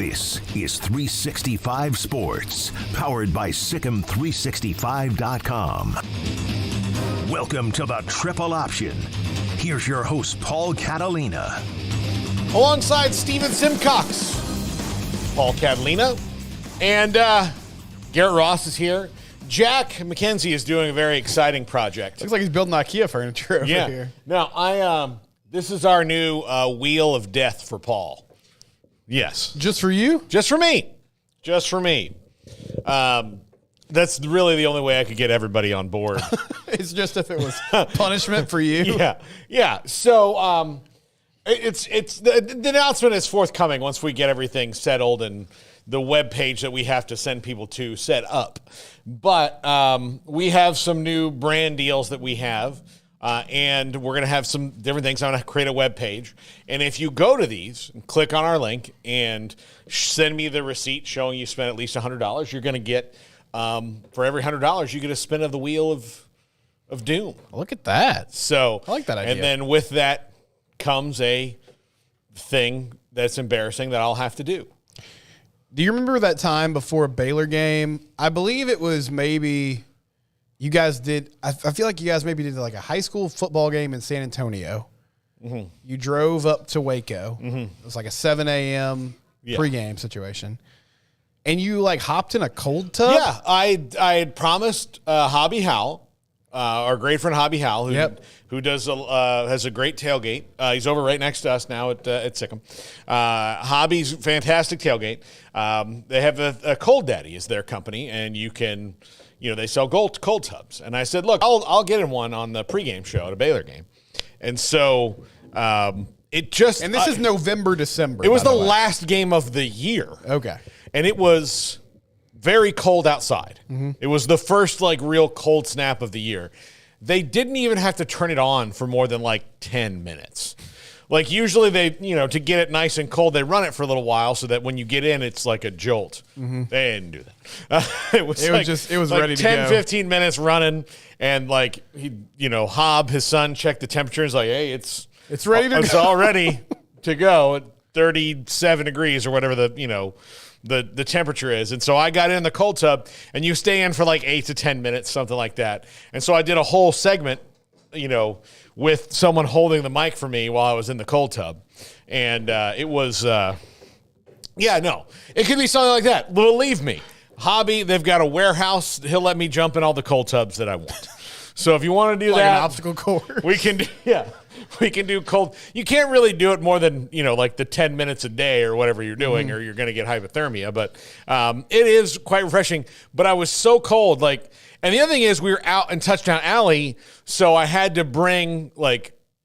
This is 365 Sports, powered by Sikkim365.com. Welcome to the Triple Option. Here's your host, Paul Catalina. Alongside Stephen Simcox, Paul Catalina, and Garrett Ross is here. Jack McKenzie is doing a very exciting project. Looks like he's building IKEA furniture over here. Now, this is our new wheel of death for Paul. Yes. Just for you? Just for me. Just for me. That's really the only way I could get everybody on board. It's just if it was punishment for you. Yeah. So it's the announcement is forthcoming once we get everything settled and the web page that we have to send people to set up. But we have some new brand deals that we have. And we're going to have some different things. I'm going to create a web page. And if you go to these and click on our link and send me the receipt showing you spent at least $100, you're going to get, for every $100, you get a spin of the wheel of doom. Look at that. So I like that idea. And then with that comes a thing that's embarrassing that I'll have to do. Do you remember that time before a Baylor game? I believe it was maybe you guys did. I feel like you guys maybe did like a high school football game in San Antonio. Mm-hmm. You drove up to Waco. Mm-hmm. It was like a 7 a.m. pregame situation. And you like hopped in a cold tub? Yeah, I had promised Hobby Howell, our great friend Hobby Howell, who does has a great tailgate. He's over right next to us now at Sikkim. Hobby's fantastic tailgate. They have a Cold Daddy is their company, and you can, they sell cold tubs. And I said, look, I'll get in one on the pregame show at a Baylor game. And so it just and this is November, December. It was the last game of the year. Okay. And it was very cold outside. Mm-hmm. It was the first real cold snap of the year. They didn't even have to turn it on for more than 10 minutes. Usually they, to get it nice and cold, they run it for a little while so that when you get in, it's like a jolt. Mm-hmm. They didn't do that. It was ready to go. 10, 15 minutes running. And Hobb, his son, checked the temperature. He's like, hey, it's ready to go. It's all ready to go at 37 degrees or whatever the temperature is. And so I got in the cold tub, and you stay in for 8 to 10 minutes, something like that. And so I did a whole segment, with someone holding the mic for me while I was in the cold tub. And it was, it could be something like that. Believe me, Hobby, they've got a warehouse. He'll let me jump in all the cold tubs that I want. So if you want to do that, an obstacle course, we can do, we can do cold. You can't really do it more than, the 10 minutes a day or whatever you're doing, or you're going to get hypothermia. But it is quite refreshing. But I was so cold, and the other thing is we were out in Touchdown Alley, so I had to bring,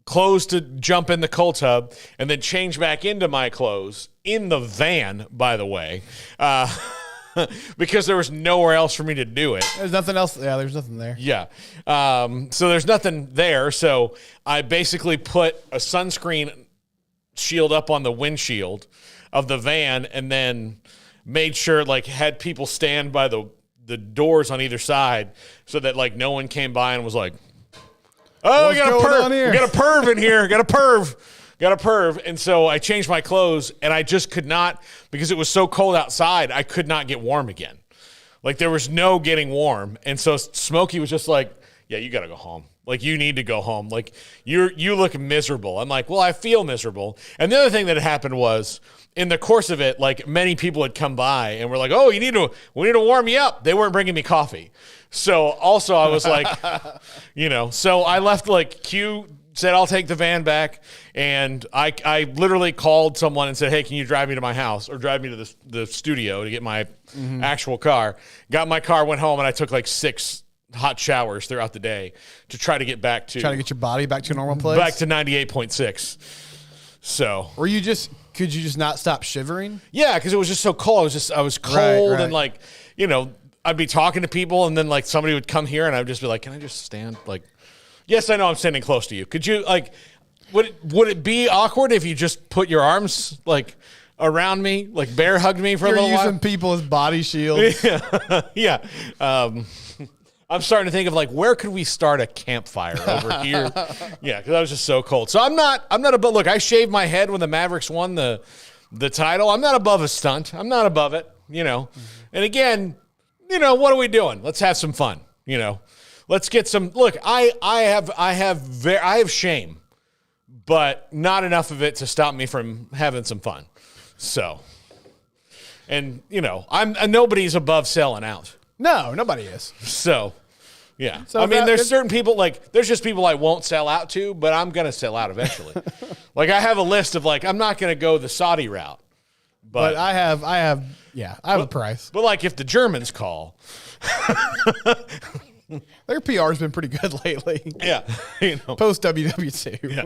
clothes to jump in the cold tub and then change back into my clothes in the van, by the way, because there was nowhere else for me to do it. There's nothing else. Yeah, there's nothing there. Yeah. So there's nothing there. So I basically put a sunscreen shield up on the windshield of the van and then made sure, had people stand by the doors on either side so that, no one came by and was like, oh, we got a perv. We got a perv in here. Got a perv. And so I changed my clothes, and I just could not, because it was so cold outside, I could not get warm again. There was no getting warm. And so Smokey was just like, yeah, you got to go home. You need to go home. You look miserable. I'm like, well, I feel miserable. And the other thing that happened was, in the course of it, many people had come by and were like, oh, we need to warm you up. They weren't bringing me coffee. So also I was like, so I left Q said, I'll take the van back. And I literally called someone and said, hey, can you drive me to my house or drive me to the studio to get my actual car? Got my car, went home, and I took 6 hot showers throughout the day to try to get back to. Try to get your body back to a normal place? Back to 98.6. So. Could you just not stop shivering? Yeah, because it was just so cold. I was cold, right. And I'd be talking to people, and then somebody would come here, and I'd just be like, can I just stand? Yes, I know I'm standing close to you. Could you would it be awkward if you just put your arms around me, bear hugged me for a little while? You're using people as body shields. Yeah. I'm starting to think of where could we start a campfire over here? Yeah, because I was just so cold. So I'm not. But look, I shaved my head when the Mavericks won the the title. I'm not above a stunt. I'm not above it, And again, what are we doing? Let's have some fun, Let's get some. Look, I have shame, but not enough of it to stop me from having some fun. So, and nobody's above selling out. No, nobody is. So, yeah. So there's certain people there's just people I won't sell out to, but I'm gonna sell out eventually. I have a list of I'm not gonna go the Saudi route, but I have a price. But if the Germans call. Their PR's been pretty good lately. Yeah. Post WW2. Yeah.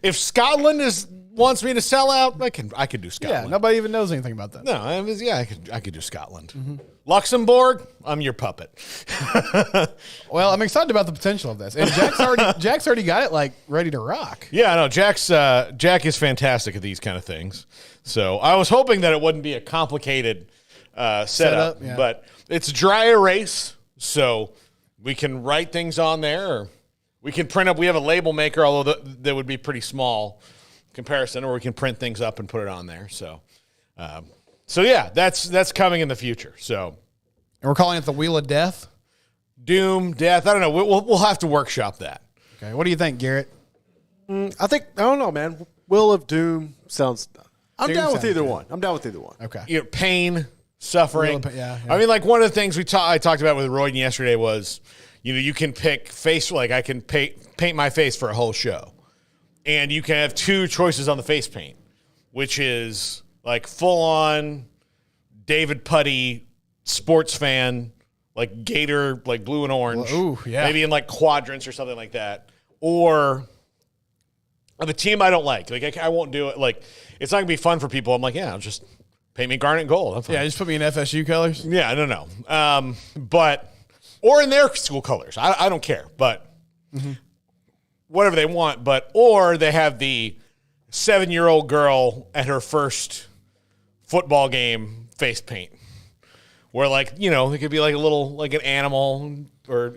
If Scotland wants me to sell out, I could do Scotland. Yeah, nobody even knows anything about that. No, I could do Scotland. Mm-hmm. Luxembourg, I'm your puppet. Well, I'm excited about the potential of this. And Jack's already got it ready to rock. Yeah, no, Jack is fantastic at these kind of things. So I was hoping that it wouldn't be a complicated setup, yeah. But it's a dry erase. So we can write things on there, or we can print up. We have a label maker, although that would be pretty small comparison, or we can print things up and put it on there. So, yeah, that's coming in the future. So, and we're calling it the Wheel of Death, Doom, Death. I don't know. We'll have to workshop that. Okay. What do you think, Garrett? I don't know, man. Wheel of Doom sounds. I'm down with either one. Okay. Pain. Suffering. Yeah. I mean, one of the things I talked about with Royden yesterday was, you can pick face, I can paint my face for a whole show. And you can have two choices on the face paint, which is full on David Putty sports fan, Gator, blue and orange. Well, ooh, yeah. Maybe in quadrants or something like that. Or of a team I don't like. I won't do it. It's not going to be fun for people. I'm I'll just paint me garnet and gold. Yeah, just put me in FSU colors. Yeah, I don't know. Or in their school colors. I don't care. But whatever they want. Or they have the 7-year-old girl at her first football game face paint. Where it could be a little, an animal or,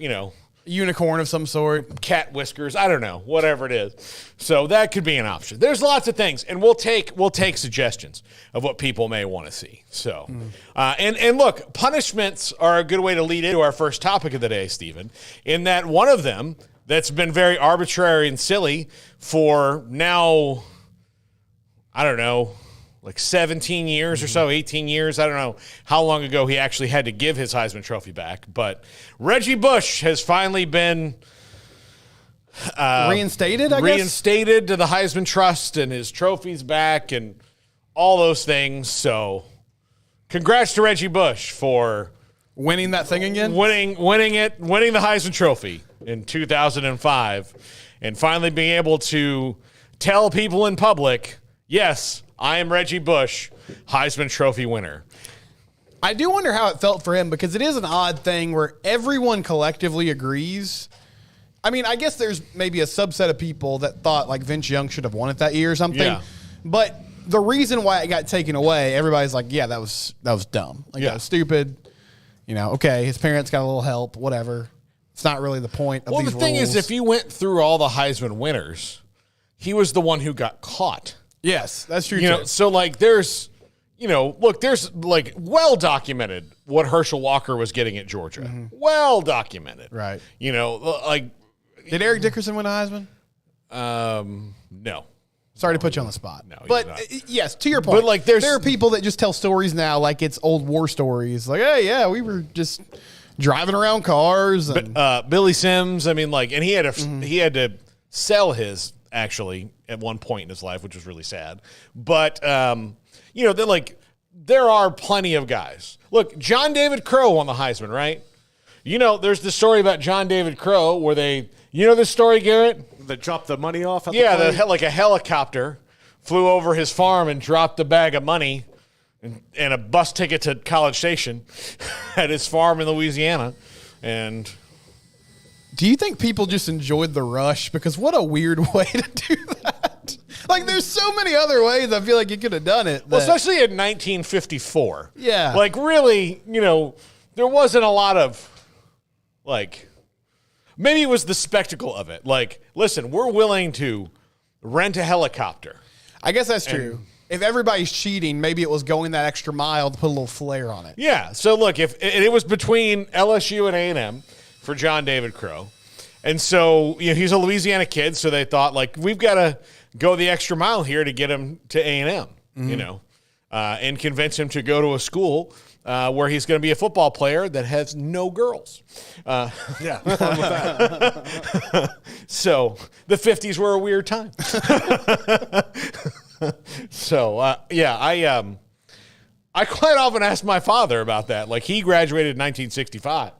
Unicorn of some sort. Cat whiskers. I don't know. Whatever it is. So that could be an option. There's lots of things. And we'll take suggestions of what people may want to see. So, and look, punishments are a good way to lead into our first topic of the day, Stephen, in that one of them that's been very arbitrary and silly for now, I don't know, 17 years or so, 18 years. I don't know how long ago he actually had to give his Heisman Trophy back. But Reggie Bush has finally been reinstated, I guess? Reinstated to the Heisman Trust, and his trophy's back and all those things. So congrats to Reggie Bush for winning that thing again? Winning the Heisman Trophy in 2005, and finally being able to tell people in public, yes, I am Reggie Bush, Heisman Trophy winner. I do wonder how it felt for him, because it is an odd thing where everyone collectively agrees. I mean, I guess there's maybe a subset of people that thought Vince Young should have won it that year or something. Yeah. But the reason why it got taken away, everybody's yeah, that was dumb. That was stupid. Okay, his parents got a little help, whatever. It's not really the point of these rules. Well, the thing is, if you went through all the Heisman winners, he was the one who got caught. Yes, that's true too. So there's, there's well documented what Herschel Walker was getting at Georgia. Mm-hmm. Well documented. Right. Did Eric Dickerson win a Heisman? No. Sorry to put you on the spot. No, but yes, to your point. But there are people that just tell stories now like it's old war stories. Hey, yeah, we were just driving around cars. And Billy Sims. I mean, and he had to sell his actually at one point in his life, which was really sad. But there are plenty of guys. Look, John David Crow won the Heisman, right? There's the story about John David Crow where they. You know this story, Garrett? They dropped the money off? Yeah, a helicopter flew over his farm and dropped a bag of money and a bus ticket to College Station at his farm in Louisiana. And do you think people just enjoyed the rush? Because what a weird way to do that. There's so many other ways I feel like you could have done it. Well, especially in 1954. Yeah. Really, there wasn't a lot of, maybe it was the spectacle of it. Listen, we're willing to rent a helicopter. I guess that's true. if everybody's cheating, maybe it was going that extra mile to put a little flair on it. Yeah. So look, if it was between LSU and A&M for John David Crow, and so he's a Louisiana kid, so they thought like we've got to go the extra mile here to get him to A&M, and convince him to go to a school where he's going to be a football player that has no girls. Yeah. So the 50s were a weird time. So, I quite often ask my father about that. Like, he graduated in 1965,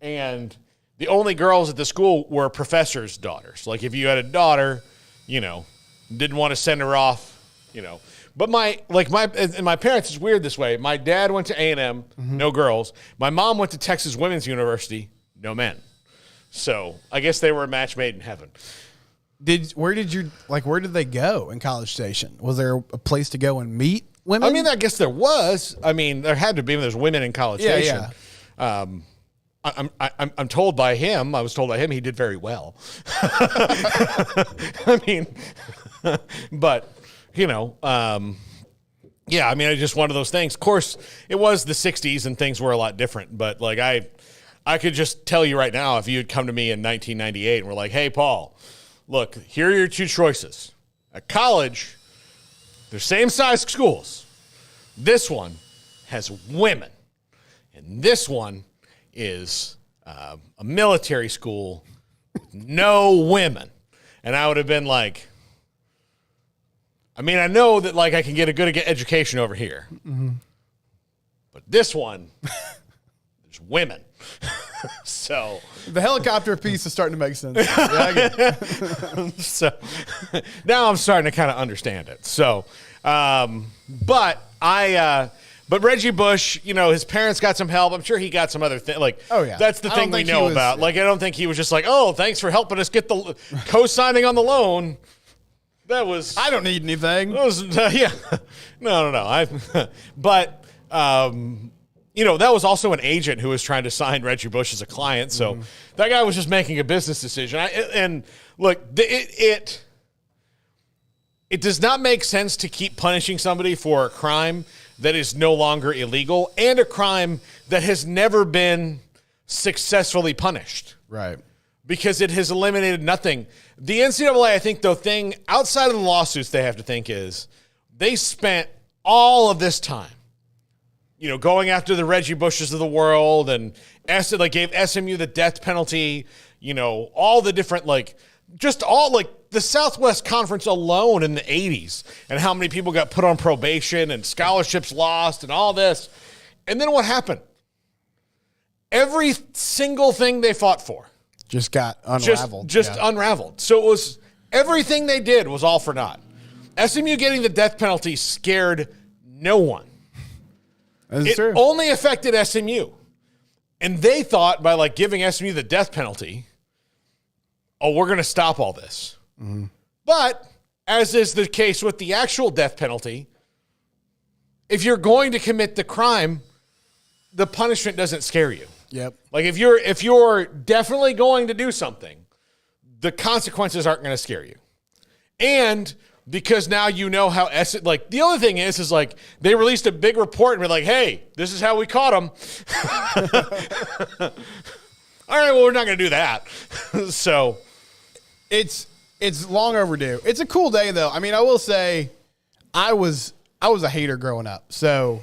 and the only girls at the school were professors' daughters. Like, if you had a daughter, didn't want to send her off, But my parents is weird this way. My dad went to A&M, no girls. My mom went to Texas Women's University, no men. So I guess they were a match made in heaven. Where did they go in College Station? Was there a place to go and meet women? I mean, I guess there was. I mean, there had to be. There's women in College Station. Yeah. I'm told by him. I was told by him he did very well. I mean, but yeah. I mean, it's just one of those things. Of course, it was the '60s and things were a lot different. But like I could just tell you right now, if you had come to me in 1998 and were like, "Hey, Paul, look, here are your two choices. At college, they're same-size schools. This one has women, and this one is a military school with no women." And I would have been like, I mean, I know that like I can get a good education over here, but this one, there's women. So the helicopter piece is starting to make sense. Yeah, I get it. So now I'm starting to kind of understand it. So, but Reggie Bush, his parents got some help. I'm sure he got some other thing. Like, oh yeah, that's the thing we know about. Like, I don't think he was just like, oh, thanks for helping us get the co-signing on the loan. That was, I don't need anything. That was, yeah, no. But that was also an agent who was trying to sign Reggie Bush as a client. So that guy was just making a business decision. And look, it does not make sense to keep punishing somebody for a crime that is no longer illegal and a crime that has never been successfully punished. Right. Because it has eliminated nothing. The NCAA, I think, the thing outside of the lawsuits they have to think is they spent all of this time, going after the Reggie Bushes of the world and gave SMU the death penalty, all the different, the Southwest Conference alone in the 80s and how many people got put on probation and scholarships lost and all this. And then what happened? Every single thing they fought for just got unraveled. Just unraveled. So it was everything they did was all for naught. SMU getting the death penalty scared no one. It only affected SMU. And they thought by giving SMU the death penalty, we're going to stop all this. Mm-hmm. But as is the case with the actual death penalty, if you're going to commit the crime, the punishment doesn't scare you. Yep. Like if you're definitely going to do something, the consequences aren't going to scare you. And because now you know how the other thing is they released a big report and were like, hey, this is how we caught him. All right, well, we're not going to do that. So it's long overdue. It's a cool day though. I mean, I will say I was a hater growing up. So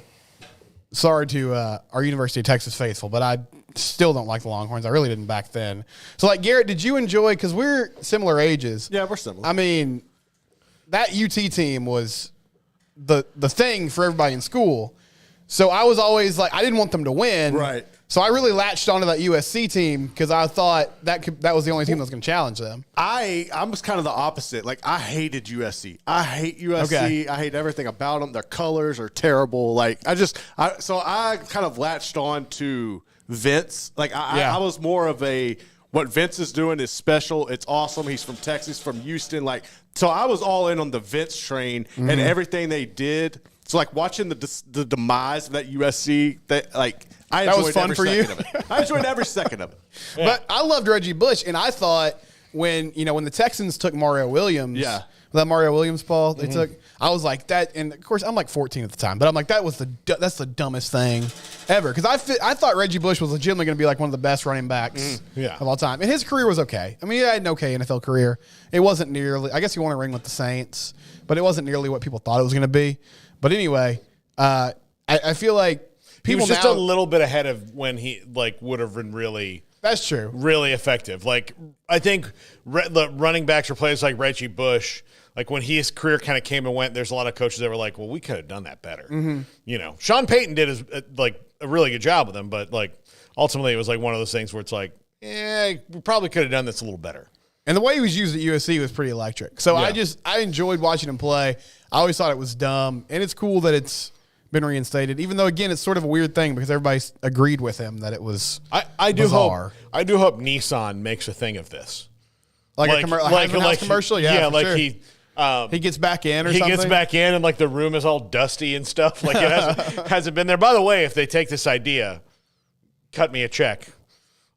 sorry to our University of Texas faithful, but I still don't like the Longhorns. I really didn't back then. So Garrett, did you enjoy, because we're similar ages. Yeah, we're similar. I mean, that UT team was the thing for everybody in school. So I was always I didn't want them to win. Right. So I really latched onto that USC team because I thought that was the only team that was going to challenge them. I was kind of the opposite. I hated USC. I hate USC. Okay. I hate everything about them. Their colors are terrible. So I kind of latched on to Vince. I was more of what Vince is doing is special. It's awesome. He's from Texas, from Houston. So I was all in on the Vince train and everything they did. So watching the demise of that USC, I enjoyed every second of it. I enjoyed every second of it. Yeah. But I loved Reggie Bush, and I thought when the Texans took Mario Williams, that Mario Williams ball they took, I was like that, and of course I'm like 14 at the time, but I'm like that's the dumbest thing ever because I thought Reggie Bush was legitimately going to be like one of the best running backs of all time, and his career was okay. I mean, he had an okay NFL career. It wasn't nearly. I guess he won a ring with the Saints, but it wasn't nearly what people thought it was going to be. But anyway, I feel like he people was just now, a little bit ahead of when he like would have been really. That's true. Really effective. Like I think the running backs for players like Reggie Bush. Like when his career kind of came and went, there's a lot of coaches that were like, "Well, we could have done that better." You know, Sean Payton did like a really good job with him, but like ultimately it was like one of those things where it's like, we probably could have done this a little better. And the way he was used at USC was pretty electric. So I enjoyed watching him play. I always thought it was dumb, and it's cool that it's been reinstated. Even though again, it's sort of a weird thing because everybody agreed with him that it was. I do bizarre. hope Nissan makes a thing of this, like a Heisman House commercial. Yeah, like sure. He gets back in or something? He gets back in and, like, the room is all dusty and stuff. Like, it hasn't been there. By the way, if they take this idea, cut me a check.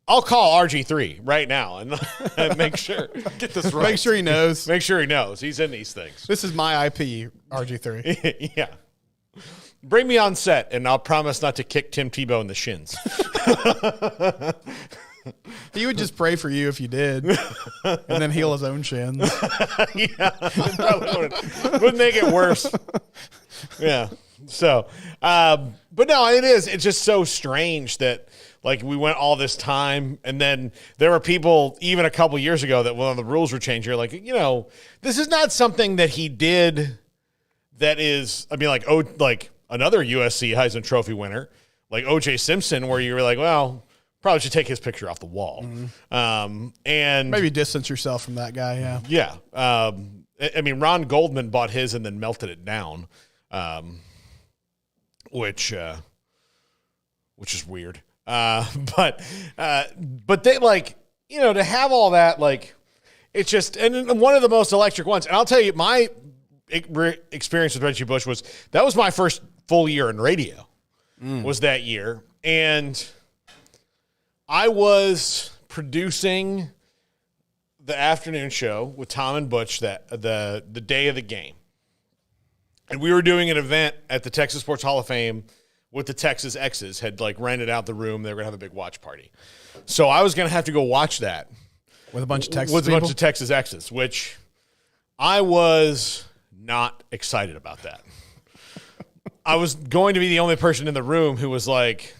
I'll call RG3 right now and make sure. Get this right. Make sure he knows. Make sure he knows. He's in these things. This is my IP, RG3. Yeah. Bring me on set, and I'll promise not to kick Tim Tebow in the shins. He would just pray for you if you did, and then heal his own shins. Yeah, probably would make it worse. Yeah. So, but no, it is. It's just so strange that like we went all this time, and then there were people even a couple years ago that when the rules were changed, you're like, you know, this is not something that he did. That is, I mean, like another USC Heisman Trophy winner, like O.J. Simpson, where you were like, well. Probably should take his picture off the wall. And maybe distance yourself from that guy, yeah. Yeah. I mean, Ron Goldman bought his and then melted it down, which is weird. But they like, you know, to have all that, like, it's just, and one of the most electric ones. And I'll tell you, my experience with Reggie Bush that was my first full year in radio was that year. And I was producing the afternoon show with Tom and Butch the day of the game. And we were doing an event at the Texas Sports Hall of Fame with the Texas X's, had like rented out the room. They were going to have a big watch party. So I was going to have to go watch that. With a bunch of Texas With people? a bunch of Texas X's, which I was not excited about that. I was going to be the only person in the room who was like,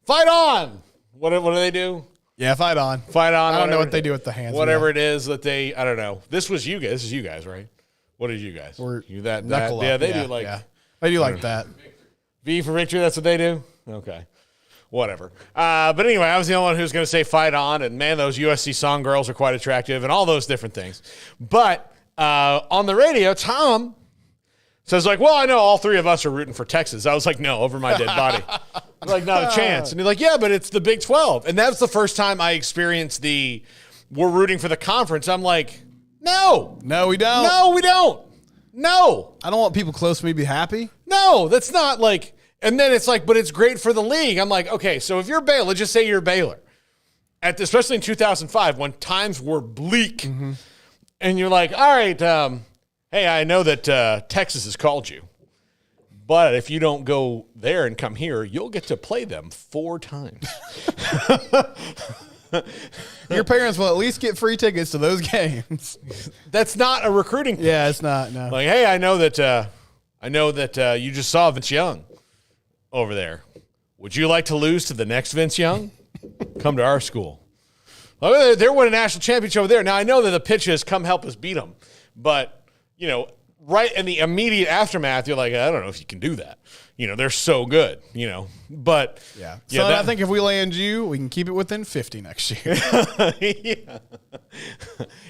fight on! What do they do? Yeah, fight on. Fight on. I don't know what they do with the hands. Whatever it is that they, I don't know. This was you guys. This is you guys, right? What did you guys? You that? Yeah, they do like. Yeah. They do like that. V for victory. That's what they do. Okay. Whatever. But anyway, I was the only one who was going to say fight on, and man, those USC song girls are quite attractive, and all those different things. But on the radio, Tom says like, "Well, I know all three of us are rooting for Texas." I was like, "No, over my dead body." Like, not a chance. And he's like, yeah, but it's the Big 12. And that's the first time I experienced we're rooting for the conference. I'm like, no. No, we don't. No, we don't. No. I don't want people close to me to be happy. No, that's not like, and then it's like, but it's great for the league. I'm like, okay, so if you're Baylor, let's just say you're Baylor. Especially in 2005 when times were bleak. And you're like, all right, hey, I know that Texas has called you. But if you don't go there and come here, you'll get to play them 4 times. Your parents will at least get free tickets to those games. That's not a recruiting thing. Yeah, it's not. No. Like, hey, I know that you just saw Vince Young over there. Would you like to lose to the next Vince Young? Come to our school. Well, they're winning a national championship over there. Now, I know that the pitch is come help us beat them. But, you know, right in the immediate aftermath, you're like, I don't know if you can do that. You know, they're so good, you know. But, yeah. So I think if we land you, we can keep it within 50 next year. Yeah.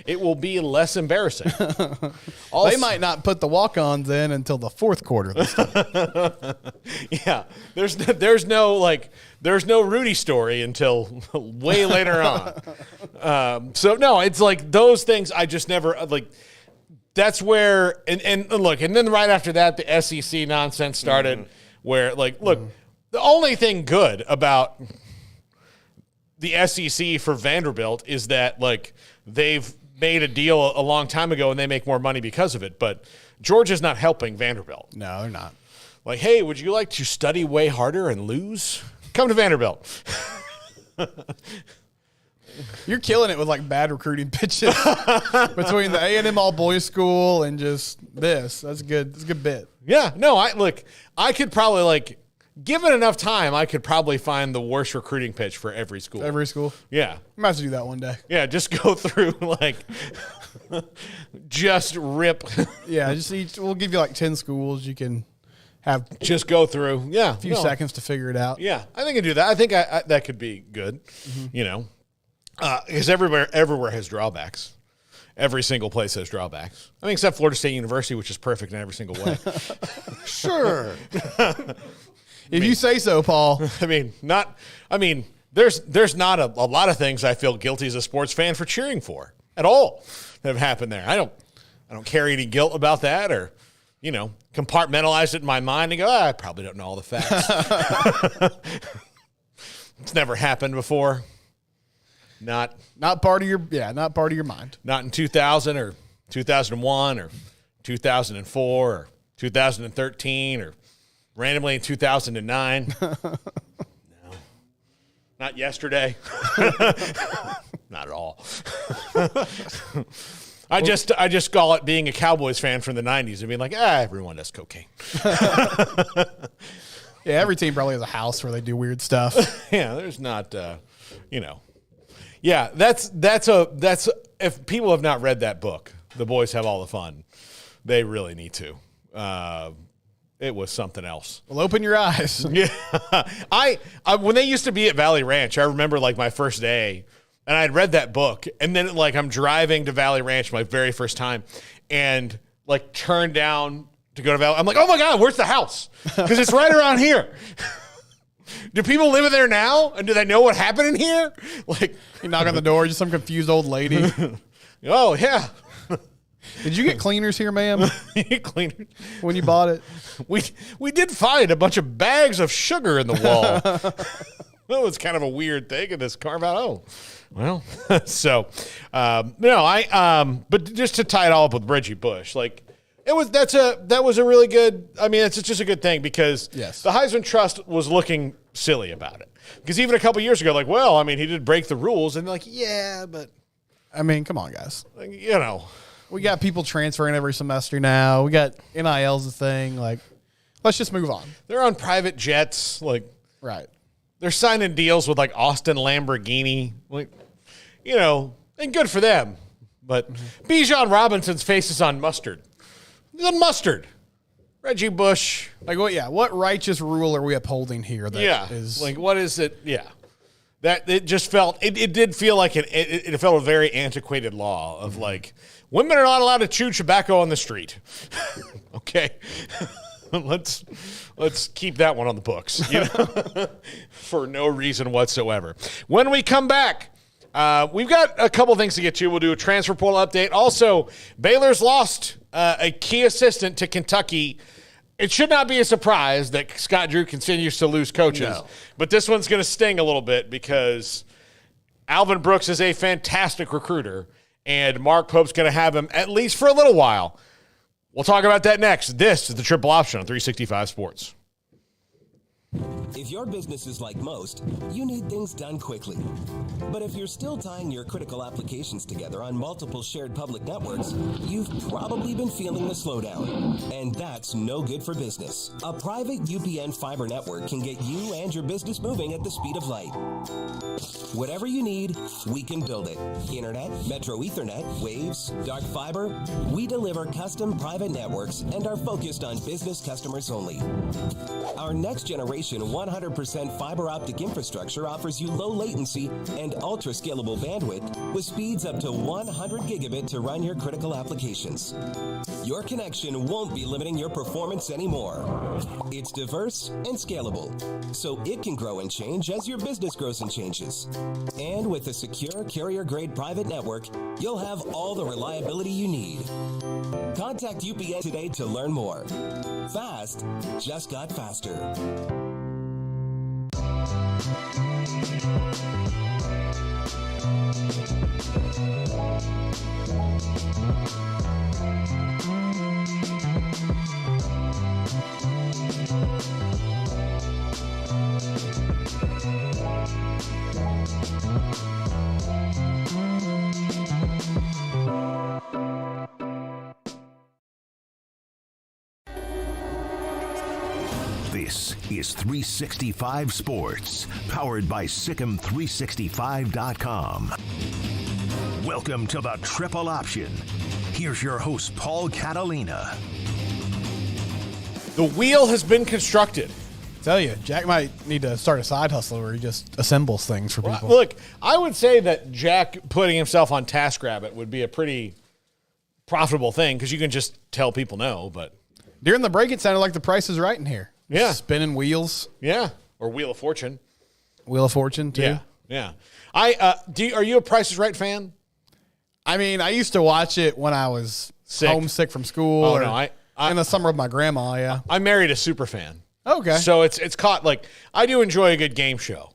It will be less embarrassing. They might not put the walk-ons in until the fourth quarter this time. Yeah. There's no Rudy story until way later on. So, no, it's like those things I just never, like, that's where, and look, and then right after that, the SEC nonsense started where, like, look, the only thing good about the SEC for Vanderbilt is that, like, they've made a deal a long time ago and they make more money because of it. But Georgia's not helping Vanderbilt. No, they're not. Like, hey, would you like to study way harder and lose? Come to Vanderbilt. You're killing it with like bad recruiting pitches between the A&M all boys school and just this. That's good. That's a good bit. Yeah, no, I could probably like, given enough time, I could probably find the worst recruiting pitch for every school. Every school. Yeah. I'm about to have to do that one day. Yeah, just go through like, just rip. Yeah, we'll give you like 10 schools. You can have just go through. Yeah. a few seconds to figure it out. Yeah, I think I can do that. I think that could be good, you know, because everywhere has drawbacks. Every single place has drawbacks. I mean, except Florida State University, which is perfect in every single way. Sure. If you say so, Paul. there's not a lot of things I feel guilty as a sports fan for cheering for at all that have happened there. I don't carry any guilt about that or, you know, compartmentalize it in my mind and go, I probably don't know all the facts. It's never happened before. Not part of your mind. Not in 2000 or 2001 or 2004 or 2013 or randomly in 2009. No. Not yesterday. Not at all. I just call it being a Cowboys fan from the 90s and being like, everyone does cocaine. Yeah, every team probably has a house where they do weird stuff. Yeah, there's not, you know. Yeah, that's if people have not read that book, The Boys Have All the Fun, they really need to. It was something else. Well, open your eyes. Yeah. I when they used to be at Valley Ranch, I remember like my first day, and I'd read that book, and then like I'm driving to Valley Ranch my very first time, and like turned down to go to Valley. I'm like, oh my God, where's the house? Because it's right around here. Do people live in there now? And do they know what happened in here? Like, you knock on the door, just some confused old lady. Oh, yeah. Did you get cleaners here, ma'am? Cleaners. When you bought it? We did find a bunch of bags of sugar in the wall. That was kind of a weird thing in this carve out. Oh, well, so, but just to tie it all up with Reggie Bush, like, that was a really good, I mean, it's just a good thing because yes, the Heisman Trust was looking silly about it. Because even a couple years ago, like, well, I mean, he did break the rules. And they're like, yeah, but. I mean, come on, guys. Like, you know. We got people transferring every semester now. We got NIL's a thing. Like, let's just move on. They're on private jets. Like, right. They're signing deals with, like, Austin Lamborghini. Like, you know, and good for them. But Bijan Robinson's face is on mustard. The mustard. Reggie Bush. Like, what righteous rule are we upholding here? That is like, what is it? Yeah. That it just felt, it did feel like it felt a very antiquated law of like, women are not allowed to chew tobacco on the street. Okay. Let's keep that one on the books, you know? For no reason whatsoever. When we come back, we've got a couple things to get to. We'll do a transfer portal update. Also, Baylor's lost a key assistant to Kentucky. It should not be a surprise that Scott Drew continues to lose coaches. No. But this one's going to sting a little bit because Alvin Brooks is a fantastic recruiter, and Mark Pope's going to have him at least for a little while. We'll talk about that next. This is the Triple Option on 365 Sports. If your business is like most, you need things done quickly. But if you're still tying your critical applications together on multiple shared public networks, you've probably been feeling the slowdown. And that's no good for business. A private UPN fiber network can get you and your business moving at the speed of light. Whatever you need, we can build it. Internet, Metro Ethernet, Waves, dark fiber. We deliver custom private networks and are focused on business customers only. Our next generation 100% fiber optic infrastructure offers you low latency and ultra scalable bandwidth with speeds up to 100 gigabit to run your critical applications. Your connection won't be limiting your performance anymore. It's diverse and scalable, so it can grow and change as your business grows and changes. And with a secure carrier-grade private network, you'll have all the reliability you need. Contact UPN today to learn more. Fast just got faster. is 365 Sports, powered by Sikkim365.com. Welcome to the Triple Option. Here's your host, Paul Catalina. The wheel has been constructed. Tell you, Jack might need to start a side hustle where he just assembles things for people. Look, I would say that Jack putting himself on TaskRabbit would be a pretty profitable thing because you can just tell people no. But during the break, it sounded like the Price is Right in here. Yeah. Spinning wheels. Yeah. Or Wheel of Fortune. Wheel of Fortune, too. Yeah. Yeah. Are you a Price is Right fan? I mean, I used to watch it when I was homesick from school. Oh, or no. in the summer of my grandma, yeah. I married a super fan. Okay. So it's caught, like, I do enjoy a good game show,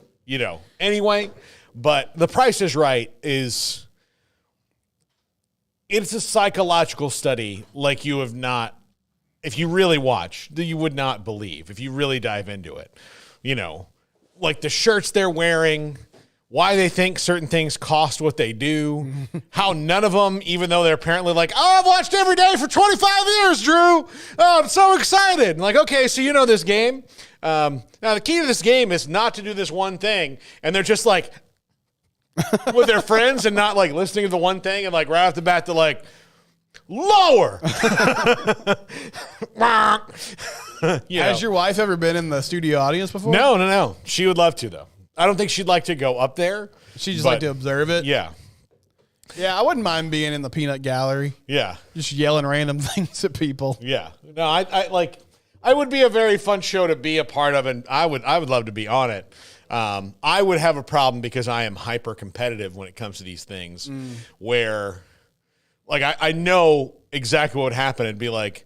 anyway. But The Price is Right it's a psychological study like you have not, if you really watch, that you would not believe if you really dive into it. Like the shirts they're wearing, why they think certain things cost what they do, how none of them, even though they're apparently like, oh, I've watched every day for 25 years, Drew. Oh, I'm so excited. And like, okay, so you know this game. Now, the key to this game is not to do this one thing. And they're just like with their friends and not like listening to the one thing and like right off the bat, they're like, lower. Has your wife ever been in the studio audience before? No. She would love to, though. I don't think she'd like to go up there. She just like to observe it? Yeah. Yeah, I wouldn't mind being in the peanut gallery. Yeah. Just yelling random things at people. Yeah. No, I would be a very fun show to be a part of, and I would love to be on it. I would have a problem because I am hyper competitive when it comes to these things where like I know exactly what would happen. It'd be like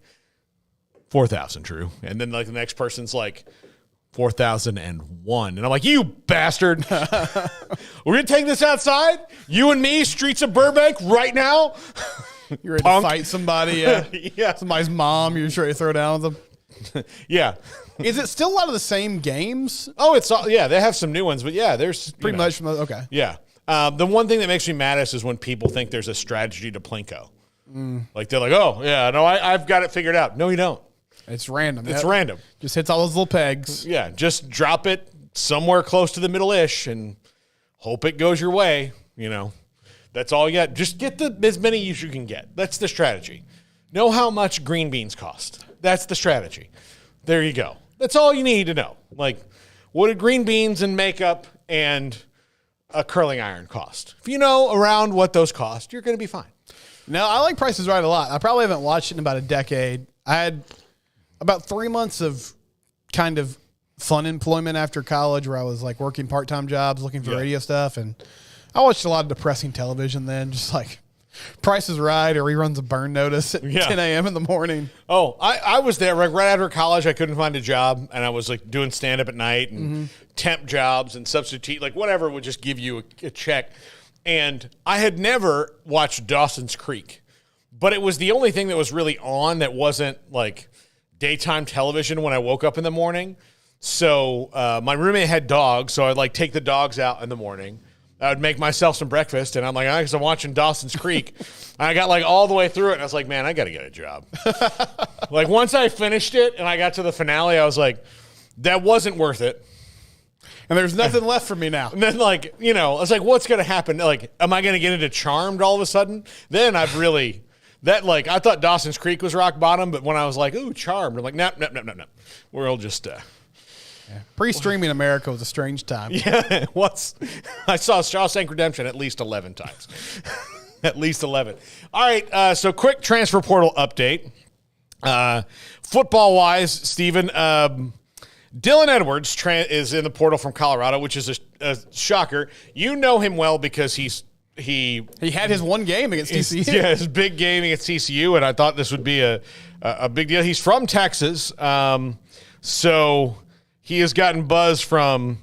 4,000, Drew. And then like the next person's like 4,001. And I'm like, you bastard. We're going to take this outside? You and me, streets of Burbank right now? You're ready to fight somebody. Yeah. Yeah. Somebody's mom. You're just ready to throw down with them. Yeah. Is it still a lot of the same games? Oh, it's all, yeah, they have some new ones, but yeah, there's pretty much from okay. Yeah. The one thing that makes me maddest is when people think there's a strategy to Plinko. Like they're like, oh, yeah, no, I've got it figured out. No, you don't. It's random. It's random. Just hits all those little pegs. Yeah, just drop it somewhere close to the middle-ish and hope it goes your way, That's all you got. Just get as many as you can get. That's the strategy. Know how much green beans cost. That's the strategy. There you go. That's all you need to know. Like, what do green beans and makeup and a curling iron cost? If you know around what those cost, you're going to be fine. No, I like Price is Right a lot. I probably haven't watched it in about a decade. I had about 3 months of kind of fun employment after college where I was like working part-time jobs, looking for radio stuff. And I watched a lot of depressing television then, just like Price is Right or reruns of Burn Notice at 10 a.m. in the morning. Oh, I was there right after college. I couldn't find a job, and I was like doing stand-up at night and temp jobs and substitute, like whatever would just give you a check. And I had never watched Dawson's Creek, but it was the only thing that was really on that wasn't like daytime television when I woke up in the morning. So my roommate had dogs, so I'd like take the dogs out in the morning. I would make myself some breakfast, and I'm like, I guess I'm watching Dawson's Creek. And I got like all the way through it, and I was like, man, I got to get a job. Like once I finished it and I got to the finale, I was like, that wasn't worth it. And there's nothing left for me now. And then I was like, what's going to happen? Like, am I going to get into Charmed all of a sudden? Then I've really... I thought Dawson's Creek was rock bottom, but when I was like, ooh, Charmed, I'm like, no. We're all just... Pre-streaming America was a strange time. Yeah, I saw Shawshank Redemption at least 11 times. At least 11. All right, so quick transfer portal update. Football-wise, Stephen, Dylan Edwards is in the portal from Colorado, which is a shocker. You know him well because he had his one game against TCU. Yeah, his big game against TCU, and I thought this would be a big deal. He's from Texas, so he has gotten buzz from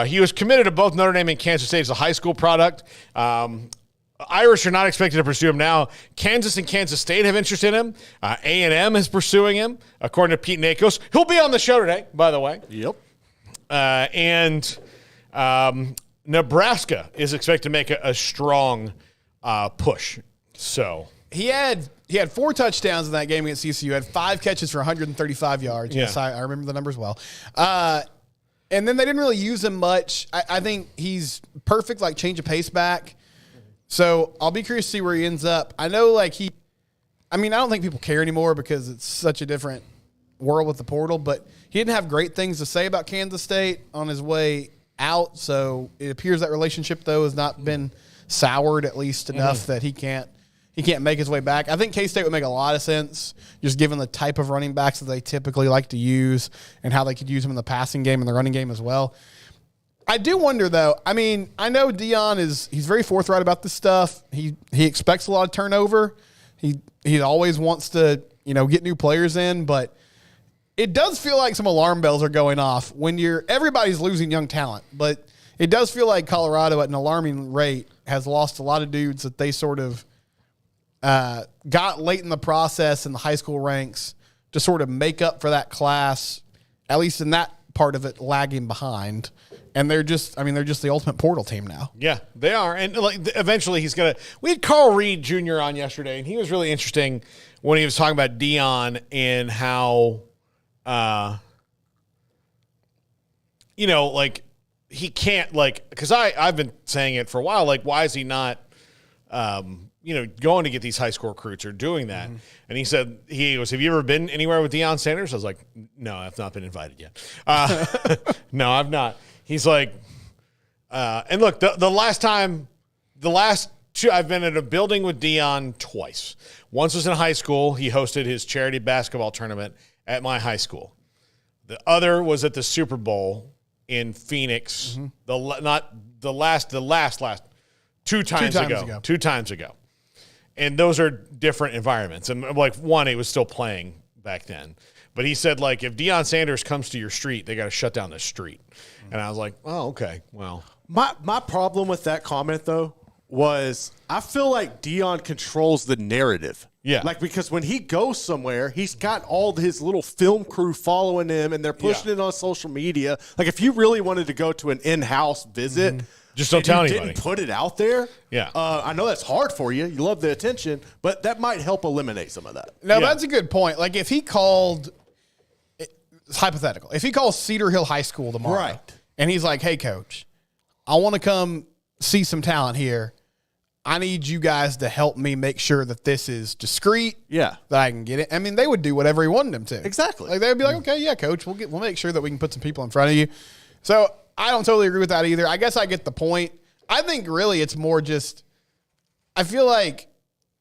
he was committed to both Notre Dame and Kansas State as a high school product. Irish are not expected to pursue him now. Kansas and Kansas State have interest in him. A&M is pursuing him, according to Pete Nakos. He'll be on the show today, by the way. Yep. And Nebraska is expected to make a strong push. So he had he had 4 touchdowns in that game against CSU. Had 5 catches for 135 yards. Yeah. Yes, I remember the numbers well. And then they didn't really use him much. I think he's perfect, like change of pace back. So I'll be curious to see where he ends up. I know, like I don't think people care anymore because it's such a different world with the portal, but he didn't have great things to say about Kansas State on his way out. So it appears that relationship, though, has not been soured at least enough that he can't make his way back. I think K-State would make a lot of sense, just given the type of running backs that they typically like to use and how they could use them in the passing game and the running game as well. I do wonder, though. I mean, I know Deion he's very forthright about this stuff. He expects a lot of turnover. He always wants to, get new players in, but it does feel like some alarm bells are going off when everybody's losing young talent, but it does feel like Colorado at an alarming rate has lost a lot of dudes that they sort of got late in the process in the high school ranks to sort of make up for that class, at least in that part of it, lagging behind. And they're just the ultimate portal team now. Yeah, they are. And eventually we had Carl Reed Jr. on yesterday, and he was really interesting when he was talking about Deion and how, he can't, because I've been saying it for a while, why is he not, going to get these high school recruits or doing that? Mm-hmm. And he said, have you ever been anywhere with Deion Sanders? I was like, no, I've not been invited yet. No, I've not. He's like, and look, the last two, I've been at a building with Deion twice. Once was in high school. He hosted his charity basketball tournament at my high school. The other was at the Super Bowl in Phoenix. Mm-hmm. Two times ago. And those are different environments. And one, it was still playing back then. But he said, if Deion Sanders comes to your street, they got to shut down the street. And I was like, oh, okay, well. My problem with that comment, though, was I feel like Deion controls the narrative. Yeah. Because when he goes somewhere, he's got all his little film crew following him, and they're pushing it on social media. If you really wanted to go to an in-house visit, just don't tell anybody. Didn't put it out there. Yeah. I know that's hard for you. You love the attention, but that might help eliminate some of that. No, that's a good point. If he called, it's hypothetical. If he calls Cedar Hill High School tomorrow, right, and he's like, "Hey, coach, I want to come see some talent here. I need you guys to help me make sure that this is discreet. Yeah, that I can get it." I mean, they would do whatever he wanted them to. Exactly. They'd be like, "Okay, yeah, coach, we'll make sure that we can put some people in front of you." So I don't totally agree with that either. I guess I get the point. I think really it's more just, I feel like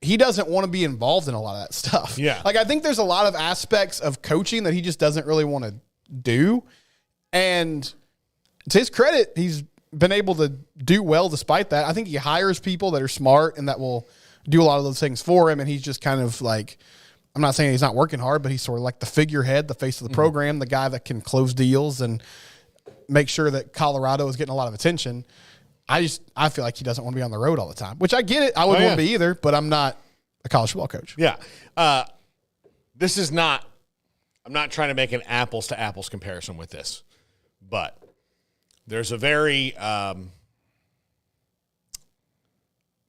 he doesn't want to be involved in a lot of that stuff. Yeah. I think there's a lot of aspects of coaching that he just doesn't really want to do. And to his credit, he's been able to do well despite that. I think he hires people that are smart and that will do a lot of those things for him. And he's just kind of I'm not saying he's not working hard, but he's sort of like the figurehead, the face of the program, the guy that can close deals and make sure that Colorado is getting a lot of attention. I feel like he doesn't want to be on the road all the time, which I get it. I wouldn't want to be either, but I'm not a college football coach. Yeah. I'm not trying to make an apples to apples comparison with this, but there's a very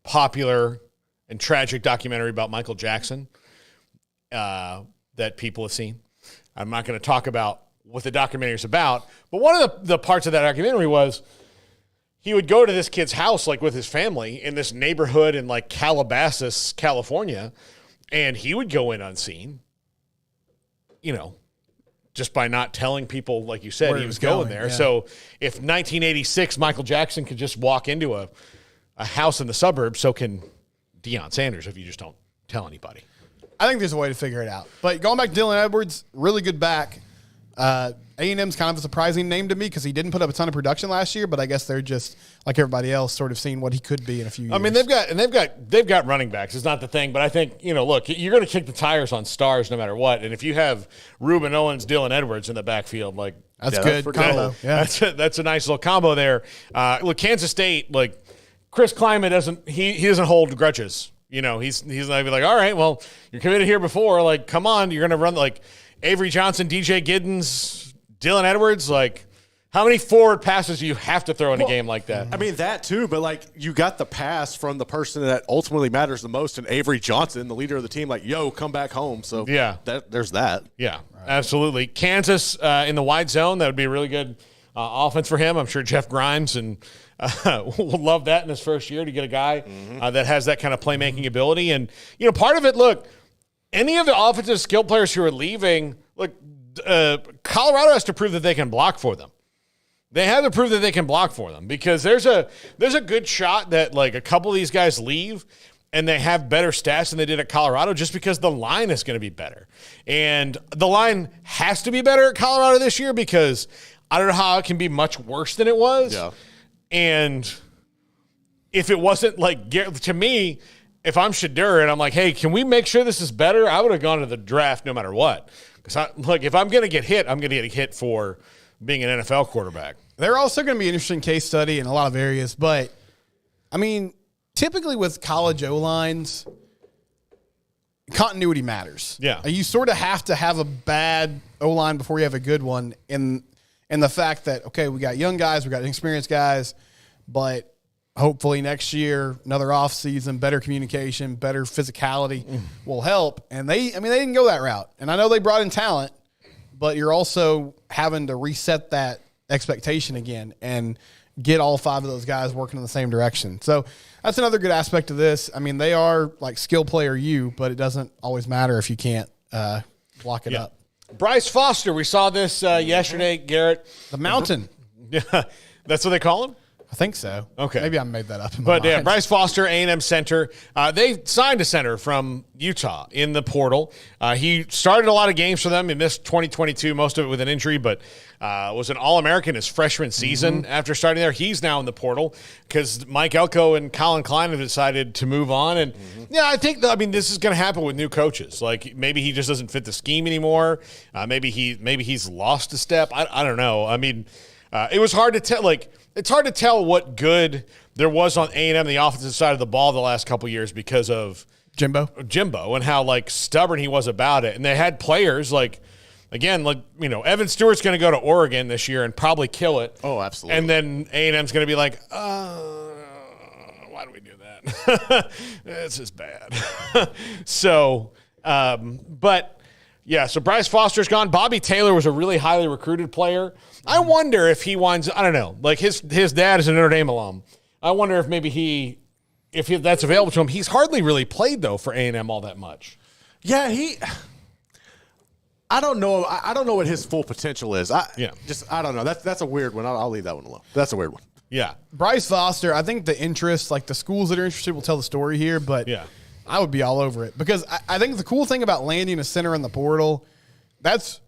popular and tragic documentary about Michael Jackson that people have seen. I'm not going to talk about what the documentary is about, but one of the parts of that documentary was he would go to this kid's house, with his family in this neighborhood in Calabasas, California, and he would go in unseen, just by not telling people, like you said, where he was going there. Yeah. So if 1986 Michael Jackson could just walk into a house in the suburbs, so can Deion Sanders if you just don't tell anybody. I think there's a way to figure it out. But going back to Dylan Edwards, really good back. A&M's kind of a surprising name to me because he didn't put up a ton of production last year, but I guess they're just like everybody else, sort of seeing what he could be in a few years. I mean, they've got running backs. It's not the thing, but I think look, you're going to kick the tires on stars no matter what, and if you have Reuben Owens, Dylan Edwards in the backfield, that's good combo. Cool. Yeah, that's a nice little combo there. Look, Kansas State, Chris Klieman doesn't hold grudges. He's not be like, all right, well, you're committed here before, come on, you're going to run Avery Johnson, DJ Giddens, Dylan Edwards, How many forward passes do you have to throw in a game like that? I mean, that too, but like you got the pass from the person that ultimately matters the most in Avery Johnson, the leader of the team, like, yo, come back home. So yeah, there's that. Yeah, absolutely. Kansas in the wide zone, that would be a really good offense for him. I'm sure Jeff Grimes and will love that in his first year to get a guy that has that kind of playmaking ability. And, part of it, look, any of the offensive skill players who are leaving, look, Colorado has to prove that they can block for them. They have to prove that they can block for them because there's a good shot that like a couple of these guys leave and they have better stats than they did at Colorado just because the line is going to be better. And the line has to be better at Colorado this year because I don't know how it can be much worse than it was. Yeah. And if it wasn't like, to me, if I'm Shadur and I'm like, hey, can we make sure this is better? I would have gone to the draft no matter what. Because if I'm going to get hit, I'm going to get hit for being an NFL quarterback. They're also going to be an interesting case study in a lot of areas. But, I mean, typically with college O-lines, continuity matters. Yeah. You sort of have to have a bad O-line before you have a good one in the fact that, okay, we got young guys, we got inexperienced guys, but hopefully next year, another offseason, better communication, better physicality will help. And they didn't go that route. And I know they brought in talent, but you're also having to reset that expectation again and get all five of those guys working in the same direction. So that's another good aspect of this. I mean, they are like skill player but it doesn't always matter if you can't block it up. Bryce Foster, we saw this yesterday, Garrett. The Mountain. Yeah, that's what they call him? I think so. Okay. Maybe I made that up in my But, yeah, mind. Bryce Foster, A&M center. They signed a center from Utah in the portal. He started a lot of games for them. He missed 2022, most of it with an injury, but was an All-American his freshman season after starting there. He's now in the portal because Mike Elko and Colin Klein have decided to move on. And, yeah, I think, this is going to happen with new coaches. Like, maybe he just doesn't fit the scheme anymore. Maybe he's lost a step. I don't know. I mean, it was hard to tell, it's hard to tell what good there was on A&M, the offensive side of the ball, the last couple of years because of Jimbo and how stubborn he was about it. And they had players Evan Stewart's going to go to Oregon this year and probably kill it. Oh, absolutely. And then A&M's going to be like, why do we do that? This is bad. So Bryce Foster's gone. Bobby Taylor was a really highly recruited player. I wonder if he winds, I don't know, like his dad is a Notre Dame alum. I wonder if maybe if that's available to him. He's hardly really played, though, for A&M all that much. Yeah, I don't know. I don't know what his full potential is. I don't know. That's a weird one. I'll leave that one alone. That's a weird one. Yeah. Bryce Foster, I think the interest, like the schools that are interested will tell the story here, but I would be all over it because I think the cool thing about landing a center in the portal, that's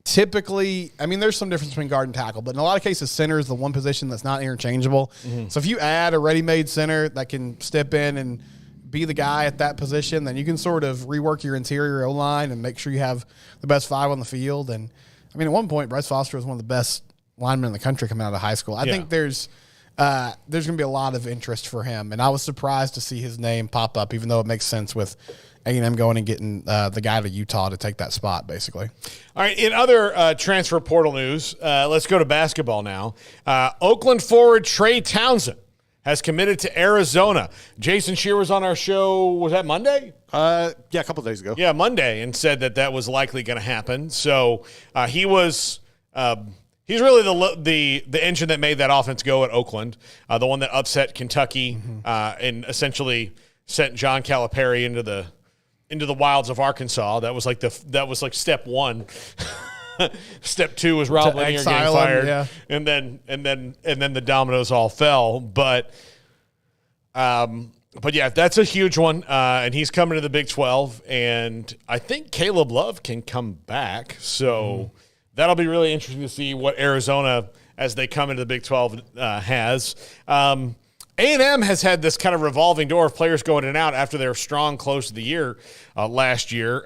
typically, there's some difference between guard and tackle, but in a lot of cases, center is the one position that's not interchangeable. So if you add a ready-made center that can step in and be the guy at that position, then you can sort of rework your interior O-line and make sure you have the best five on the field. And, at one point, Bryce Foster was one of the best linemen in the country coming out of high school. I think there's going to be a lot of interest for him, and I was surprised to see his name pop up, even though it makes sense with A&M going and getting the guy to Utah to take that spot, basically. All right, in other transfer portal news, let's go to basketball now. Oakland forward Trey Townsend has committed to Arizona. Jason Shear was on our show, was that Monday? Yeah, a couple days ago. Yeah, Monday, and said that was likely going to happen. So he was he's really the engine that made that offense go at Oakland, the one that upset Kentucky and essentially sent John Calipari into the wilds of Arkansas. That was like step one. Step two was Rob Lanier getting fired, and then the dominoes all fell. But yeah, that's a huge one, and he's coming to the Big 12, and I think Caleb Love can come back. So that'll be really interesting to see what Arizona, as they come into the Big 12, has. A&M has had this kind of revolving door of players going in and out after their strong close to the year last year.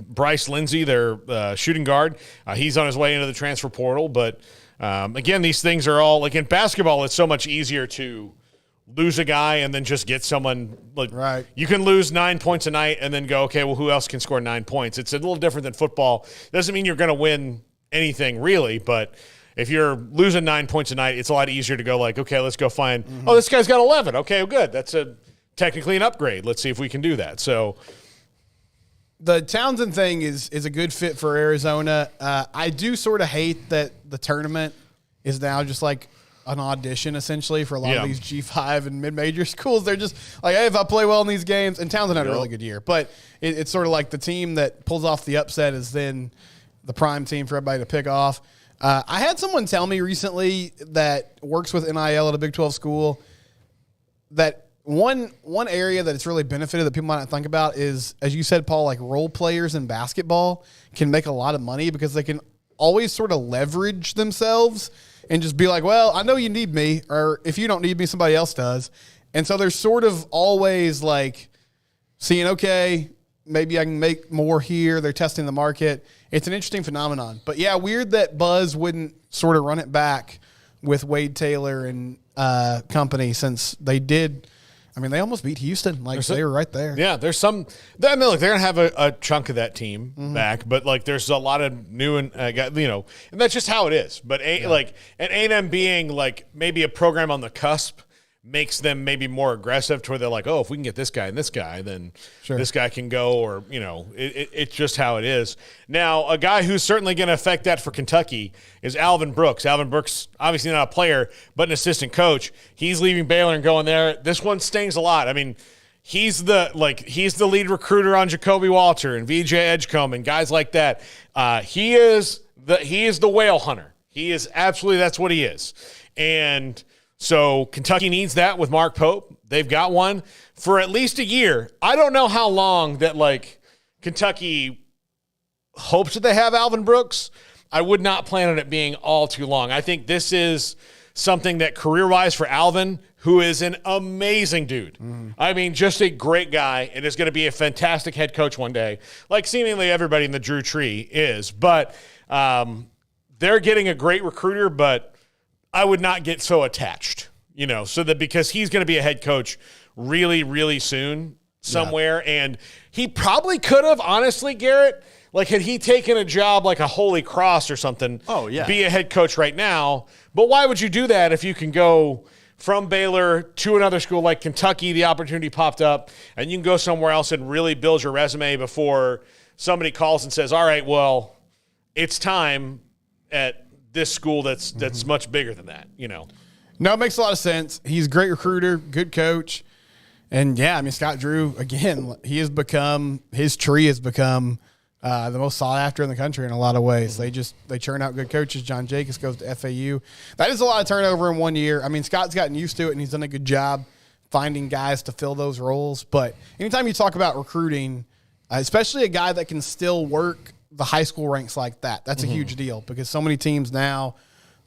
Bryce Lindsey, their shooting guard, he's on his way into the transfer portal. But, again, these things are all – like in basketball, it's so much easier to lose a guy and then just get someone – like right. You can lose 9 points a night and then go, okay, well, who else can score 9 points? It's a little different than football. Doesn't mean you're going to win anything really, but – if you're losing 9 points a night, it's a lot easier to go like, okay, let's go find, oh, this guy's got 11. Okay, well, good. That's technically an upgrade. Let's see if we can do that. So the Townsend thing is a good fit for Arizona. I do sort of hate that the tournament is now just like an audition essentially for a lot of these G5 and mid-major schools. They're just like, hey, if I play well in these games, and Townsend had a really good year, but it's sort of like the team that pulls off the upset is then the prime team for everybody to pick off. I had someone tell me recently that works with NIL at a Big 12 school that one area that it's really benefited that people might not think about is, as you said, Paul, like role players in basketball can make a lot of money because they can always sort of leverage themselves and just be like, well, I know you need me, or if you don't need me, somebody else does. And so they're sort of always like seeing, okay, maybe I can make more here. They're testing the market. It's an interesting phenomenon. But, yeah, weird that Buzz wouldn't sort of run it back with Wade Taylor and company since they did. I mean, they almost beat Houston. Like, they were right there. Yeah, there's some – I mean, look, they're going to have a chunk of that team back. But, like, there's a lot of new and, and that's just how it is. But, like, and A&M being, like, maybe a program on the cusp makes them maybe more aggressive to where they're like, oh, if we can get this guy and this guy, then this guy can go, or, it's just how it is. Now, a guy who's certainly going to affect that for Kentucky is Alvin Brooks. Alvin Brooks, obviously not a player, but an assistant coach. He's leaving Baylor and going there. This one stings a lot. I mean, he's the lead recruiter on Jacoby Walter and VJ Edgecombe and guys like that. He is the whale hunter. He is absolutely, that's what he is. And so Kentucky needs that with Mark Pope. They've got one for at least a year. I don't know how long that, like, Kentucky hopes that they have Alvin Brooks. I would not plan on it being all too long. I think this is something that career-wise for Alvin, who is an amazing dude. I mean, just a great guy, and is going to be a fantastic head coach one day, like seemingly everybody in the Drew tree is. But they're getting a great recruiter, but I would not get so attached, so that because he's going to be a head coach really, really soon somewhere. Yeah. And he probably could have, honestly, Garrett, like had he taken a job like a Holy Cross or something, be a head coach right now. But why would you do that if you can go from Baylor to another school like Kentucky, the opportunity popped up, and you can go somewhere else and really build your resume before somebody calls and says, all right, well, it's time at this school that's much bigger than that, No, it makes a lot of sense. He's a great recruiter, good coach. And, yeah, I mean, Scott Drew, again, his tree has become the most sought after in the country in a lot of ways. They churn out good coaches. John Jacobs goes to FAU. That is a lot of turnover in 1 year. I mean, Scott's gotten used to it, and he's done a good job finding guys to fill those roles. But anytime you talk about recruiting, especially a guy that can still work the high school ranks like that, that's a huge deal because so many teams now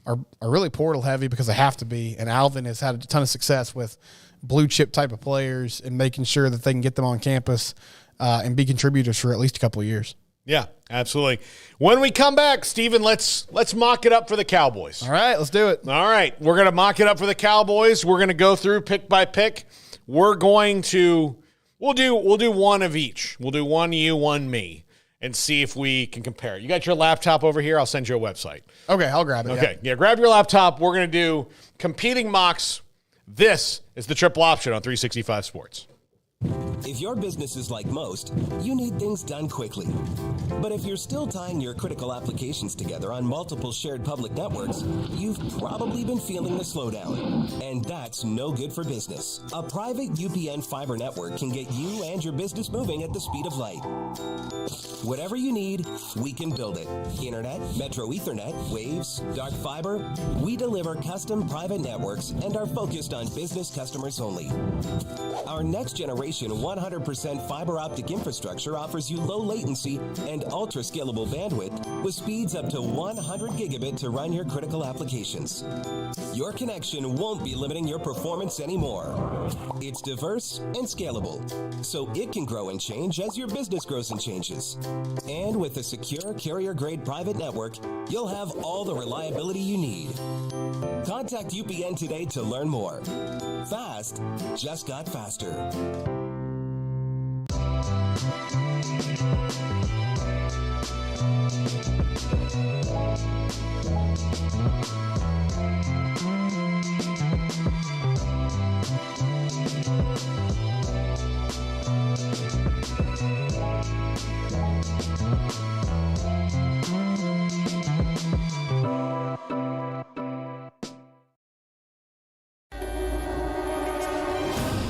are really portal heavy because they have to be. And Alvin has had a ton of success with blue chip type of players and making sure that they can get them on campus and be contributors for at least a couple of years. Yeah, absolutely. When we come back, Stephen, let's mock it up for the Cowboys. All right, let's do it. All right, we're going to mock it up for the Cowboys. We're going to go through pick by pick. We'll do one of each. We'll do one you, one me, and see if we can compare. You got your laptop over here? I'll send you a website. Okay, I'll grab it. Okay, yeah, grab your laptop. We're going to do competing mocks. This is the triple option on 365 Sports. If your business is like most, you need things done quickly. But if you're still tying your critical applications together on multiple shared public networks, you've probably been feeling the slowdown. And that's no good for business. A private UPN fiber network can get you and your business moving at the speed of light. Whatever you need, we can build it. Internet, Metro Ethernet, Waves, dark fiber. We deliver custom private networks and are focused on business customers only. Our next generation 100% fiber optic infrastructure offers you low latency and ultra scalable bandwidth with speeds up to 100 gigabit to run your critical applications. Your connection won't be limiting your performance anymore. It's diverse and scalable, so it can grow and change as your business grows and changes. And with a secure carrier-grade private network, you'll have all the reliability you need. Contact UPN today to learn more. Fast just got faster.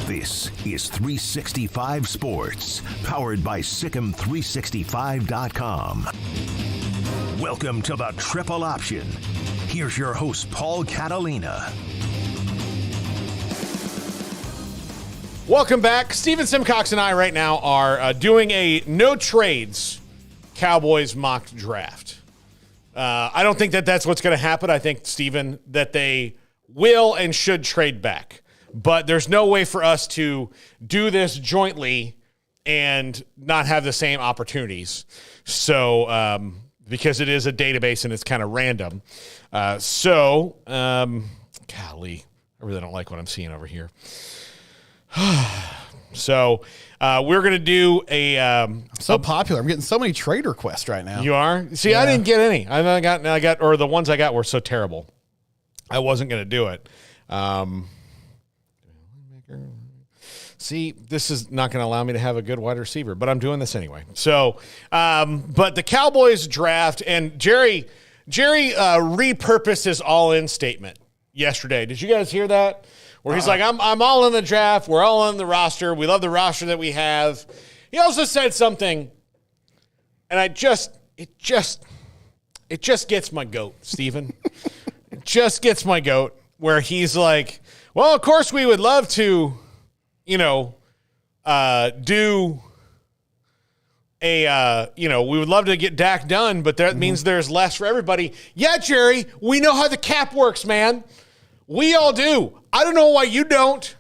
This is 365 Sports, powered by Sikkim365.com. Welcome to the Triple Option. Here's your host, Paul Catalina. Welcome back. Stephen Simcox and I right now are doing a no trades Cowboys mock draft. I don't think that that's what's going to happen. I think, Stephen, that they will and should trade back. But there's no way for us to do this jointly and not have the same opportunities. So, because it is a database and it's kind of random. Golly, I really don't like what I'm seeing over here. So, we're going to do so popular. I'm getting so many trade requests right now. You are? See, yeah. I didn't get any. I got, or the ones I got were so terrible. I wasn't going to do it. See, this is not going to allow me to have a good wide receiver, but I'm doing this anyway. So, but the Cowboys draft, and Jerry repurposed his all-in statement yesterday. Did you guys hear that? Where he's like, I'm all in the draft. We're all on the roster. We love the roster that we have. He also said something, and it just gets my goat, Stephen. It just gets my goat, where he's like, well, of course we would love to, we would love to get Dak done, but that means there's less for everybody. Yeah, Jerry, we know how the cap works, man. We all do. I don't know why you don't.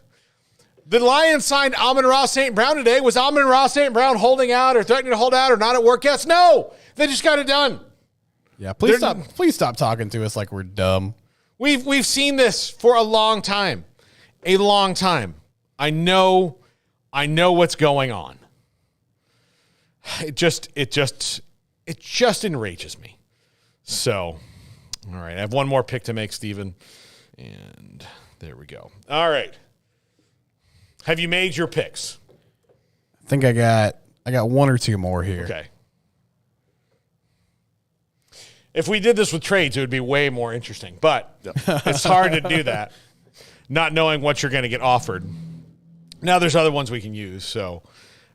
The Lions signed Amon-Ra St. Brown today. Was Amon-Ra St. Brown holding out or threatening to hold out or not at workouts? No, they just got it done. Yeah, please stop talking to us like we're dumb. We've seen this for a long time. A long time. I know what's going on. It just enrages me. So, all right, I have one more pick to make, Stephen. And there we go. All right. Have you made your picks? I think I got one or two more here. Okay. If we did this with trades, it would be way more interesting. But it's hard to do that, not knowing what you're going to get offered. Now there's other ones we can use. So,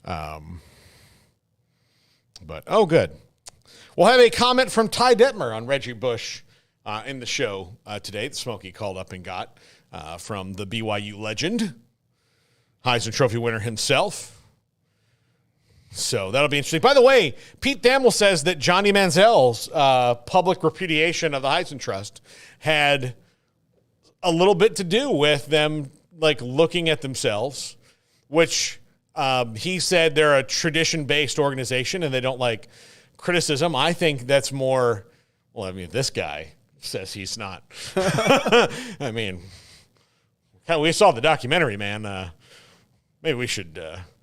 good. We'll have a comment from Ty Detmer on Reggie Bush in the show today. The Smokey called up and got from the BYU legend, Heisman Trophy winner himself. So that'll be interesting. By the way, Pete Thamel says that Johnny Manziel's public repudiation of the Heisman Trust had a little bit to do with them looking at themselves, which he said they're a tradition-based organization and they don't like criticism. I think that's more, this guy says he's not. I mean, we saw the documentary, man. Maybe we should,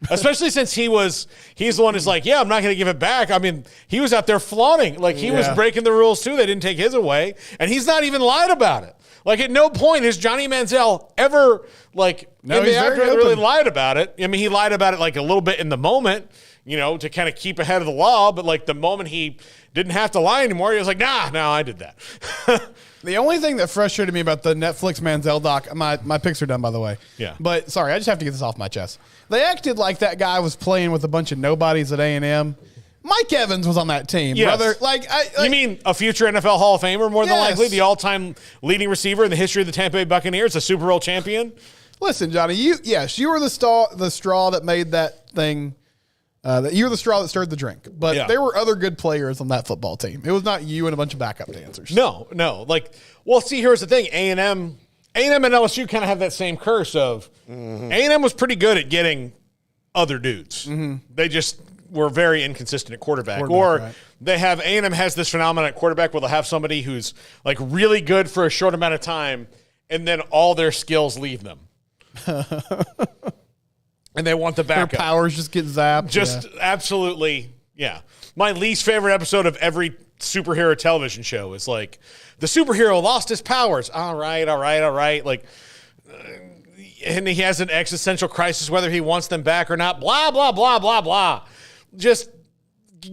especially since he's the one who's like, yeah, I'm not going to give it back. I mean, he was out there flaunting. He was breaking the rules too. They didn't take his away. And he's not even lied about it. At no point has Johnny Manziel ever, really lied about it. I mean, he lied about it a little bit in the moment, to kind of keep ahead of the law. But the moment he didn't have to lie anymore, he was like, nah, I did that. The only thing that frustrated me about the Netflix Manziel doc, my picks are done, by the way. Yeah. But sorry, I just have to get this off my chest. They acted like that guy was playing with a bunch of nobodies at A&M. Mike Evans was on that team, brother. You mean a future NFL Hall of Famer, more than likely, the all-time leading receiver in the history of the Tampa Bay Buccaneers, a Super Bowl champion? Listen, Johnny, you were the straw that made that thing. You were the straw that stirred the drink. But there were other good players on that football team. It was not you and a bunch of backup dancers. No. See, here's the thing. A&M and LSU kind of have that same curse of A&M was pretty good at getting other dudes. Mm-hmm. They just were very inconsistent at quarterback. They have A&M has this phenomenon at quarterback where they'll have somebody who's really good for a short amount of time, and then all their skills leave them. And they want the backup. Their powers just get zapped. Absolutely, Yeah. My least favorite episode of every superhero television show is like, the superhero lost his powers. All right. Like, and he has an existential crisis whether he wants them back or not. Blah, blah, blah, blah, blah. Just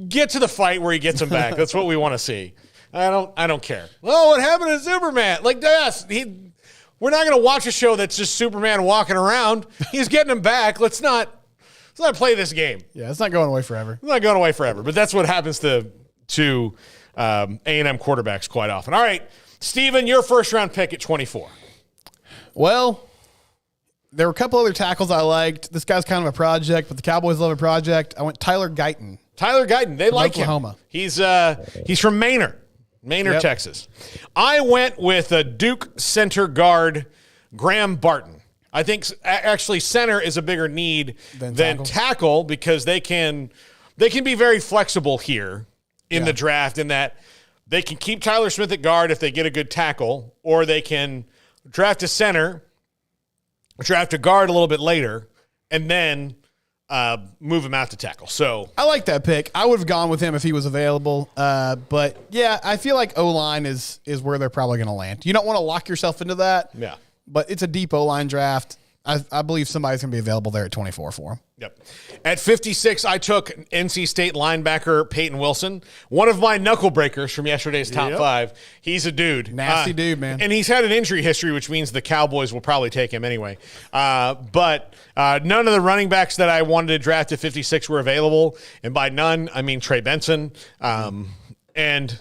get to the fight where he gets them back. That's what we want to see. I don't care. Oh, what happened to Superman? Like, yes, we're not going to watch a show that's just Superman walking around. He's getting them back. Let's not play this game. Yeah, it's not going away forever. It's not going away forever. But that's what happens to A&M quarterbacks quite often. All right, Steven, your first-round pick at 24. Well, there were a couple other tackles I liked. This guy's kind of a project, but the Cowboys love a project. I went Tyler Guyton. They like Oklahoma. Him. He's from Manor, Yep. Texas. I went with a Duke center guard, Graham Barton. I think actually center is a bigger need than tackle because they can be very flexible here in the draft in that they can keep Tyler Smith at guard if they get a good tackle, or they can draft a center, draft a guard a little bit later, and then move him out to tackle. So I like that pick. I would have gone with him if he was available. But yeah, I feel like O-line is where they're probably going to land. You don't want to lock yourself into that. Yeah. But it's a deep O-line draft. I believe somebody's going to be available there at 24 for him. Yep. At 56, I took NC State linebacker Peyton Wilson, one of my knuckle breakers from yesterday's top 5. He's a dude. Nasty dude, man. And he's had an injury history, which means the Cowboys will probably take him anyway. But none of the running backs that I wanted to draft at 56 were available. And by none, I mean Trey Benson. And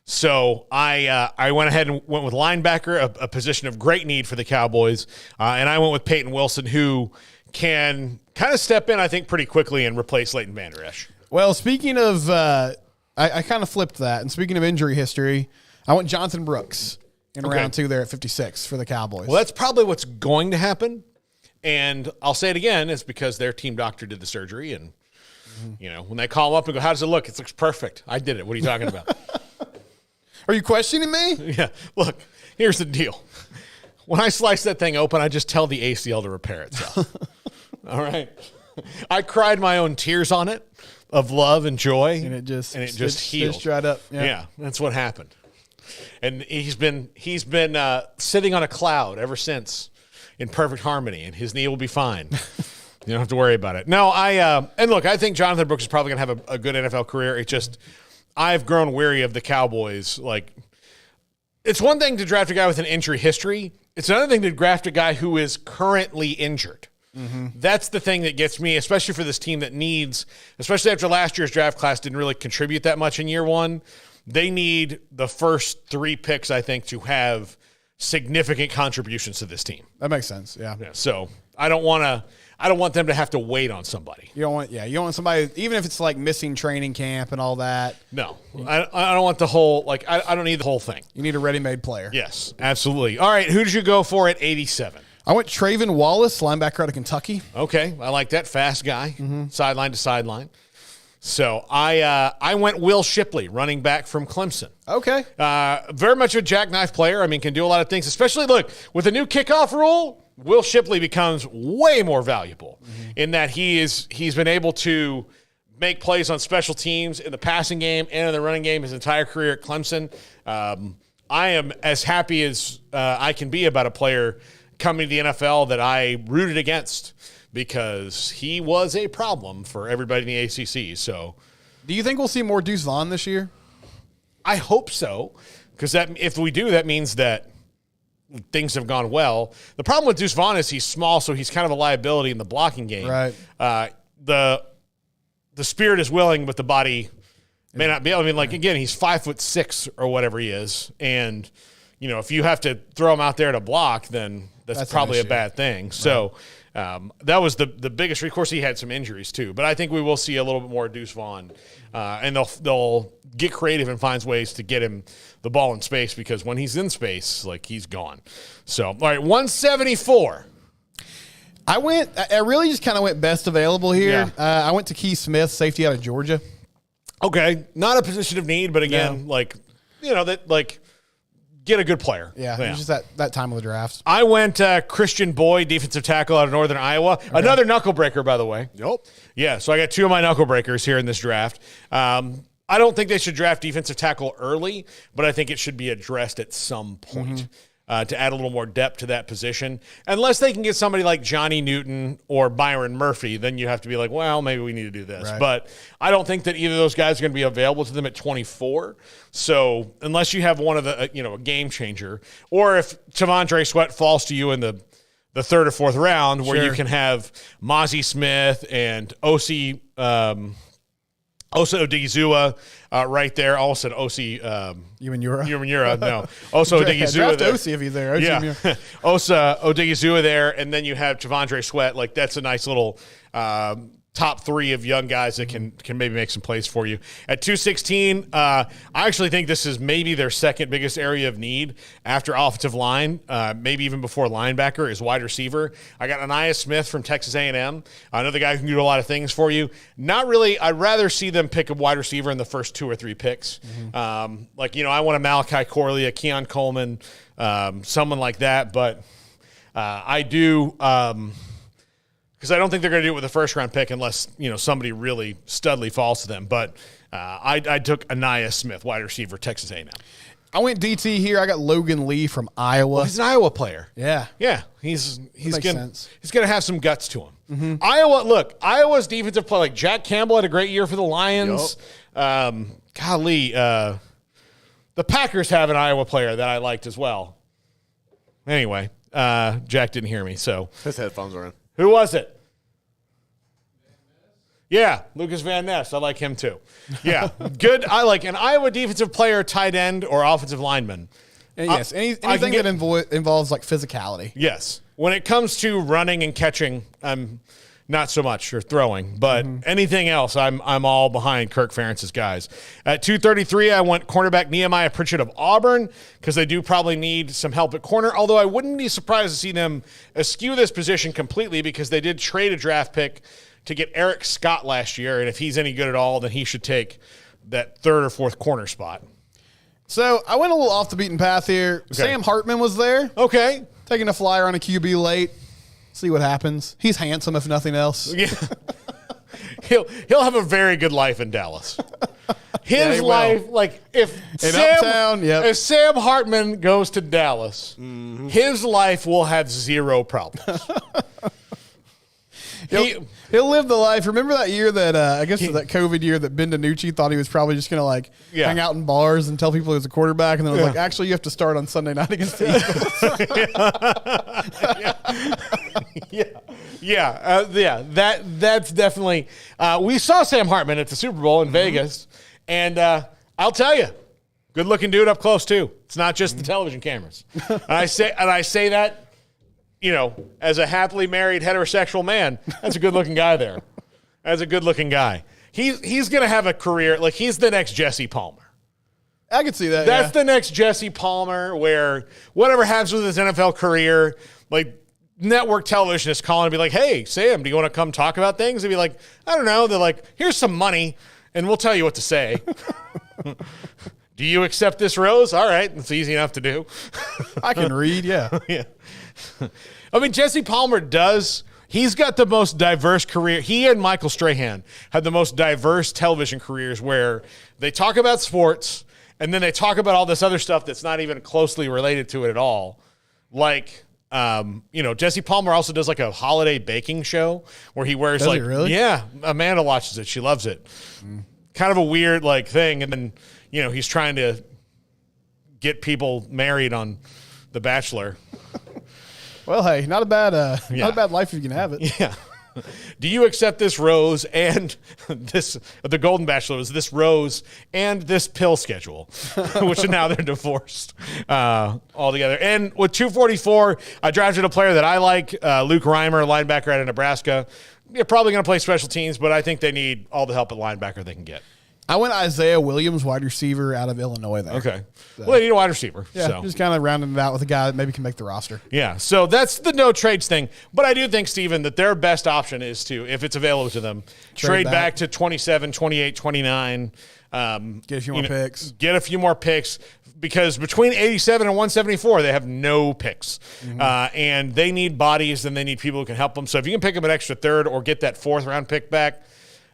so I went ahead and went with linebacker, a position of great need for the Cowboys. And I went with Peyton Wilson, who can kind of step in, I think, pretty quickly and replace Leighton Vander Esch. Well, speaking of, I kind of flipped that. And speaking of injury history, I went Jonathan Brooks in round 2 there at 56 for the Cowboys. Well, that's probably what's going to happen. And I'll say it again, it's because their team doctor did the surgery. And, you know, when they call him up and go, how does it look? It looks perfect. I did it. What are you talking about? Are you questioning me? Yeah. Look, here's the deal. When I slice that thing open, I just tell the ACL to repair itself. All right. I cried my own tears on it of love and joy. And it just healed. Just dried up. Yeah, that's what happened. And he's been sitting on a cloud ever since in perfect harmony, and his knee will be fine. You don't have to worry about it. No, and look, I think Jonathan Brooks is probably going to have a good NFL career. It's just I've grown weary of the Cowboys. Like, it's one thing to draft a guy with an injury history. It's another thing to draft a guy who is currently injured. That's the thing that gets me, especially for this team that needs, especially after last year's draft class didn't really contribute that much in year one. They need the first 3 picks, I think, to have significant contributions to this team. That makes sense. Yeah. So I don't want them to have to wait on somebody. You don't want somebody, even if it's like missing training camp and all that. No, I don't want the whole, like, I don't need the whole thing. You need a ready-made player. Yes, absolutely. All right, who did you go for at 87? I went Trayvon Wallace, linebacker out of Kentucky. Okay, I like that. Fast guy, sideline to sideline. So I went Will Shipley, running back from Clemson. Okay. Very much a jackknife player. I mean, can do a lot of things, especially, look, with the new kickoff rule, Will Shipley becomes way more valuable in that he's been able to make plays on special teams in the passing game and in the running game his entire career at Clemson. I am as happy as I can be about a player coming to the NFL that I rooted against because he was a problem for everybody in the ACC. So, do you think we'll see more Deuce Vaughn this year? I hope so, because if we do, that means that things have gone well. The problem with Deuce Vaughn is he's small, so he's kind of a liability in the blocking game. Right. The spirit is willing, but the body may not be able. I mean, like, again, he's 5'6" or whatever he is, and you know, if you have to throw him out there to block, then that's probably a bad thing. Right. So that was the biggest. Of course, he had some injuries too, but I think we will see a little bit more Deuce Vaughn, and they'll get creative and find ways to get him the ball in space because when he's in space, like, he's gone. So, all right, 174. I really just kind of went best available here. Yeah. I went to Keith Smith, safety out of Georgia. Okay, not a position of need, but again, like, you know, that, like, get a good player. Yeah, it's just that time of the draft. I went Christian Boyd, defensive tackle out of Northern Iowa. Okay. Another knuckle breaker, by the way. Yep. Yeah, so I got 2 of my knuckle breakers here in this draft. I don't think they should draft defensive tackle early, but I think it should be addressed at some point to add a little more depth to that position. Unless they can get somebody like Johnny Newton or Byron Murphy, then you have to be like, well, maybe we need to do this. Right. But I don't think that either of those guys are going to be available to them at 24. So unless you have one of the, a game changer, or if T'Vondre Sweat falls to you in the 3rd or 4th round, where you can have Mozzie Smith and Osi Odigizua right there. Also, Osi Umenyiora. No. Osa Odigizua there. Osi if he's there. Yeah. Osa Odigizua there. And then you have T'Vondre Sweat. Like, that's a nice little top 3 of young guys that can maybe make some plays for you. At 216, I actually think this is maybe their second biggest area of need after offensive line, maybe even before linebacker, is wide receiver. I got Anaya Smith from Texas A&M, another guy who can do a lot of things for you. Not really. I'd rather see them pick a wide receiver in the first 2 or 3 picks. I want a Malachi Corley, a Keon Coleman, someone like that. But I do because I don't think they're going to do it with a first-round pick unless, somebody really studly falls to them. But I took Anaya Smith, wide receiver, Texas A&M. I went DT here. I got Logan Lee from Iowa. Well, he's an Iowa player. Yeah. Yeah. He's going to have some guts to him. Iowa's defensive play, like Jack Campbell had a great year for the Lions. Yep. The Packers have an Iowa player that I liked as well. Anyway, Jack didn't hear me, so. His headphones are in. Who was it? Yeah, Lucas Van Ness. I like him too. Yeah, good. I like an Iowa defensive player, tight end, or offensive lineman. And yes, anything that involves like physicality. Yes. When it comes to running and catching, I'm not so much, or throwing, but anything else, I'm all behind Kirk Ferentz's guys. At 233, I went cornerback Nehemiah Pritchett of Auburn because they do probably need some help at corner, although I wouldn't be surprised to see them eschew this position completely because they did trade a draft pick to get Eric Scott last year, and if he's any good at all, then he should take that 3rd or 4th corner spot. So I went a little off the beaten path here. Okay. Sam Hartman was there. Okay. Taking a flyer on a QB late. See what happens. He's handsome, if nothing else. Yeah. He'll have a very good life in Dallas. His life, like if Sam Hartman goes to Dallas, his life will have 0 problems. He'll live the life. Remember that year that I guess that COVID year that Ben DiNucci thought he was probably just going to hang out in bars and tell people he was a quarterback, and then it was like, actually, you have to start on Sunday night against the Eagles. That's definitely. We saw Sam Hartman at the Super Bowl in Vegas, and I'll tell you, good looking dude up close too. It's not just the television cameras. And I say that. As a happily married heterosexual man, that's a good-looking guy there. That's a good-looking guy. He's going to have a career. Like, he's the next Jesse Palmer. I could see that, That's the next Jesse Palmer where whatever happens with his NFL career, like, network television is calling and be like, hey, Sam, do you want to come talk about things? And be like, I don't know. They're like, here's some money, and we'll tell you what to say. Do you accept this rose? All right. It's easy enough to do. I can read, yeah. Yeah. I mean, Jesse Palmer he's got the most diverse career. He and Michael Strahan had the most diverse television careers where they talk about sports and then they talk about all this other stuff that's not even closely related to it at all. Like, Jesse Palmer also does like a holiday baking show where he wears Does he really? Yeah, Amanda watches it. She loves it. Kind of a weird thing. And then, he's trying to get people married on The Bachelor. Well, hey, not a bad life if you can have it. Yeah. Do you accept this rose and the Golden Bachelor was this rose and this pill schedule, which now they're divorced altogether. And with 244, I drafted a player that I like, Luke Reimer, linebacker out of Nebraska. They're probably going to play special teams, but I think they need all the help at linebacker they can get. I went Isaiah Williams, wide receiver out of Illinois there. Okay. Well, they need a wide receiver. Yeah, so. just kind of rounding it out with a guy that maybe can make the roster. Yeah, so that's the no trades thing. But I do think, Stephen, that their best option is to, if it's available to them, trade back to 27, 28, 29. Get a few more picks. Get a few more picks. Because between 87 and 174, they have no picks. And they need bodies, and they need people who can help them. So if you can pick them an extra third or get that fourth-round pick back,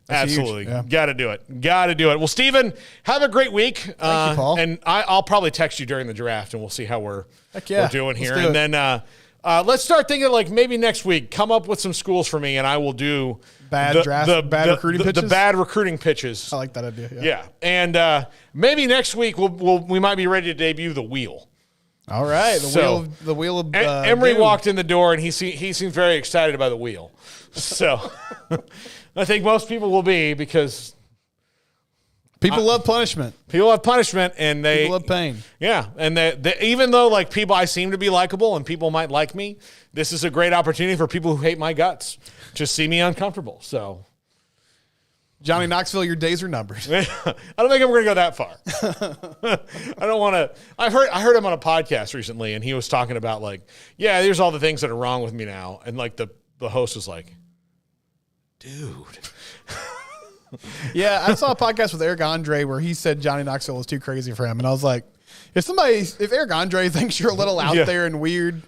that's absolutely. Yeah. Got to do it. Got to do it. Well, Stephen, have a great week. Thank you, Paul. And I'll probably text you during the draft, and we'll see how we're doing here. Do and then let's start thinking like maybe next week, come up with some schools for me, and I will do bad recruiting pitches. The bad recruiting pitches. I like that idea. Yeah. And maybe next week we might be ready to debut the wheel. All right. The wheel of Emery walked in the door, and he seemed very excited about the wheel. So I think most people will be, because people love punishment. People love punishment, and people love pain. Yeah, and they even though like people, I seem to be likable, and people might like me, this is a great opportunity for people who hate my guts to see me uncomfortable. So, Johnny Knoxville, your days are numbered. I don't think I'm going to go that far. I don't want to. I heard him on a podcast recently, and he was talking about like, yeah, there's all the things that are wrong with me now, and like the host was like, dude. Yeah, I saw a podcast with Eric Andre where he said Johnny Knoxville was too crazy for him, and I was like, if Eric Andre thinks you're a little out there and weird,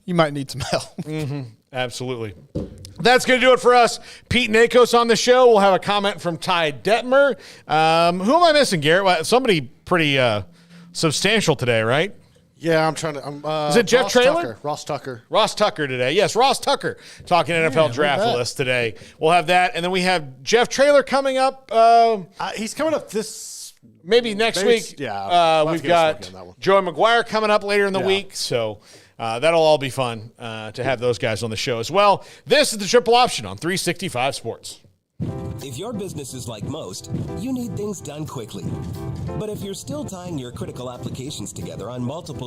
you might need some help. Absolutely. That's going to do it for us. Pete Nakos on the show. We'll have a comment from Ty Detmer. Who am I missing, Garrett? Well, somebody pretty substantial today, right? Yeah, I'm trying to. Is it Jeff Traylor? Ross Tucker. Ross Tucker today. Yes, Ross Tucker talking NFL draft list today. We'll have that. And then we have Jeff Traylor coming up. He's coming up this. Maybe next week. Yeah. We've got Joey McGuire coming up later in the week. So that'll all be fun to have those guys on the show as well. This is the Triple Option on 365 Sports. If your business is like most, you need things done quickly. But if you're still tying your critical applications together on multiple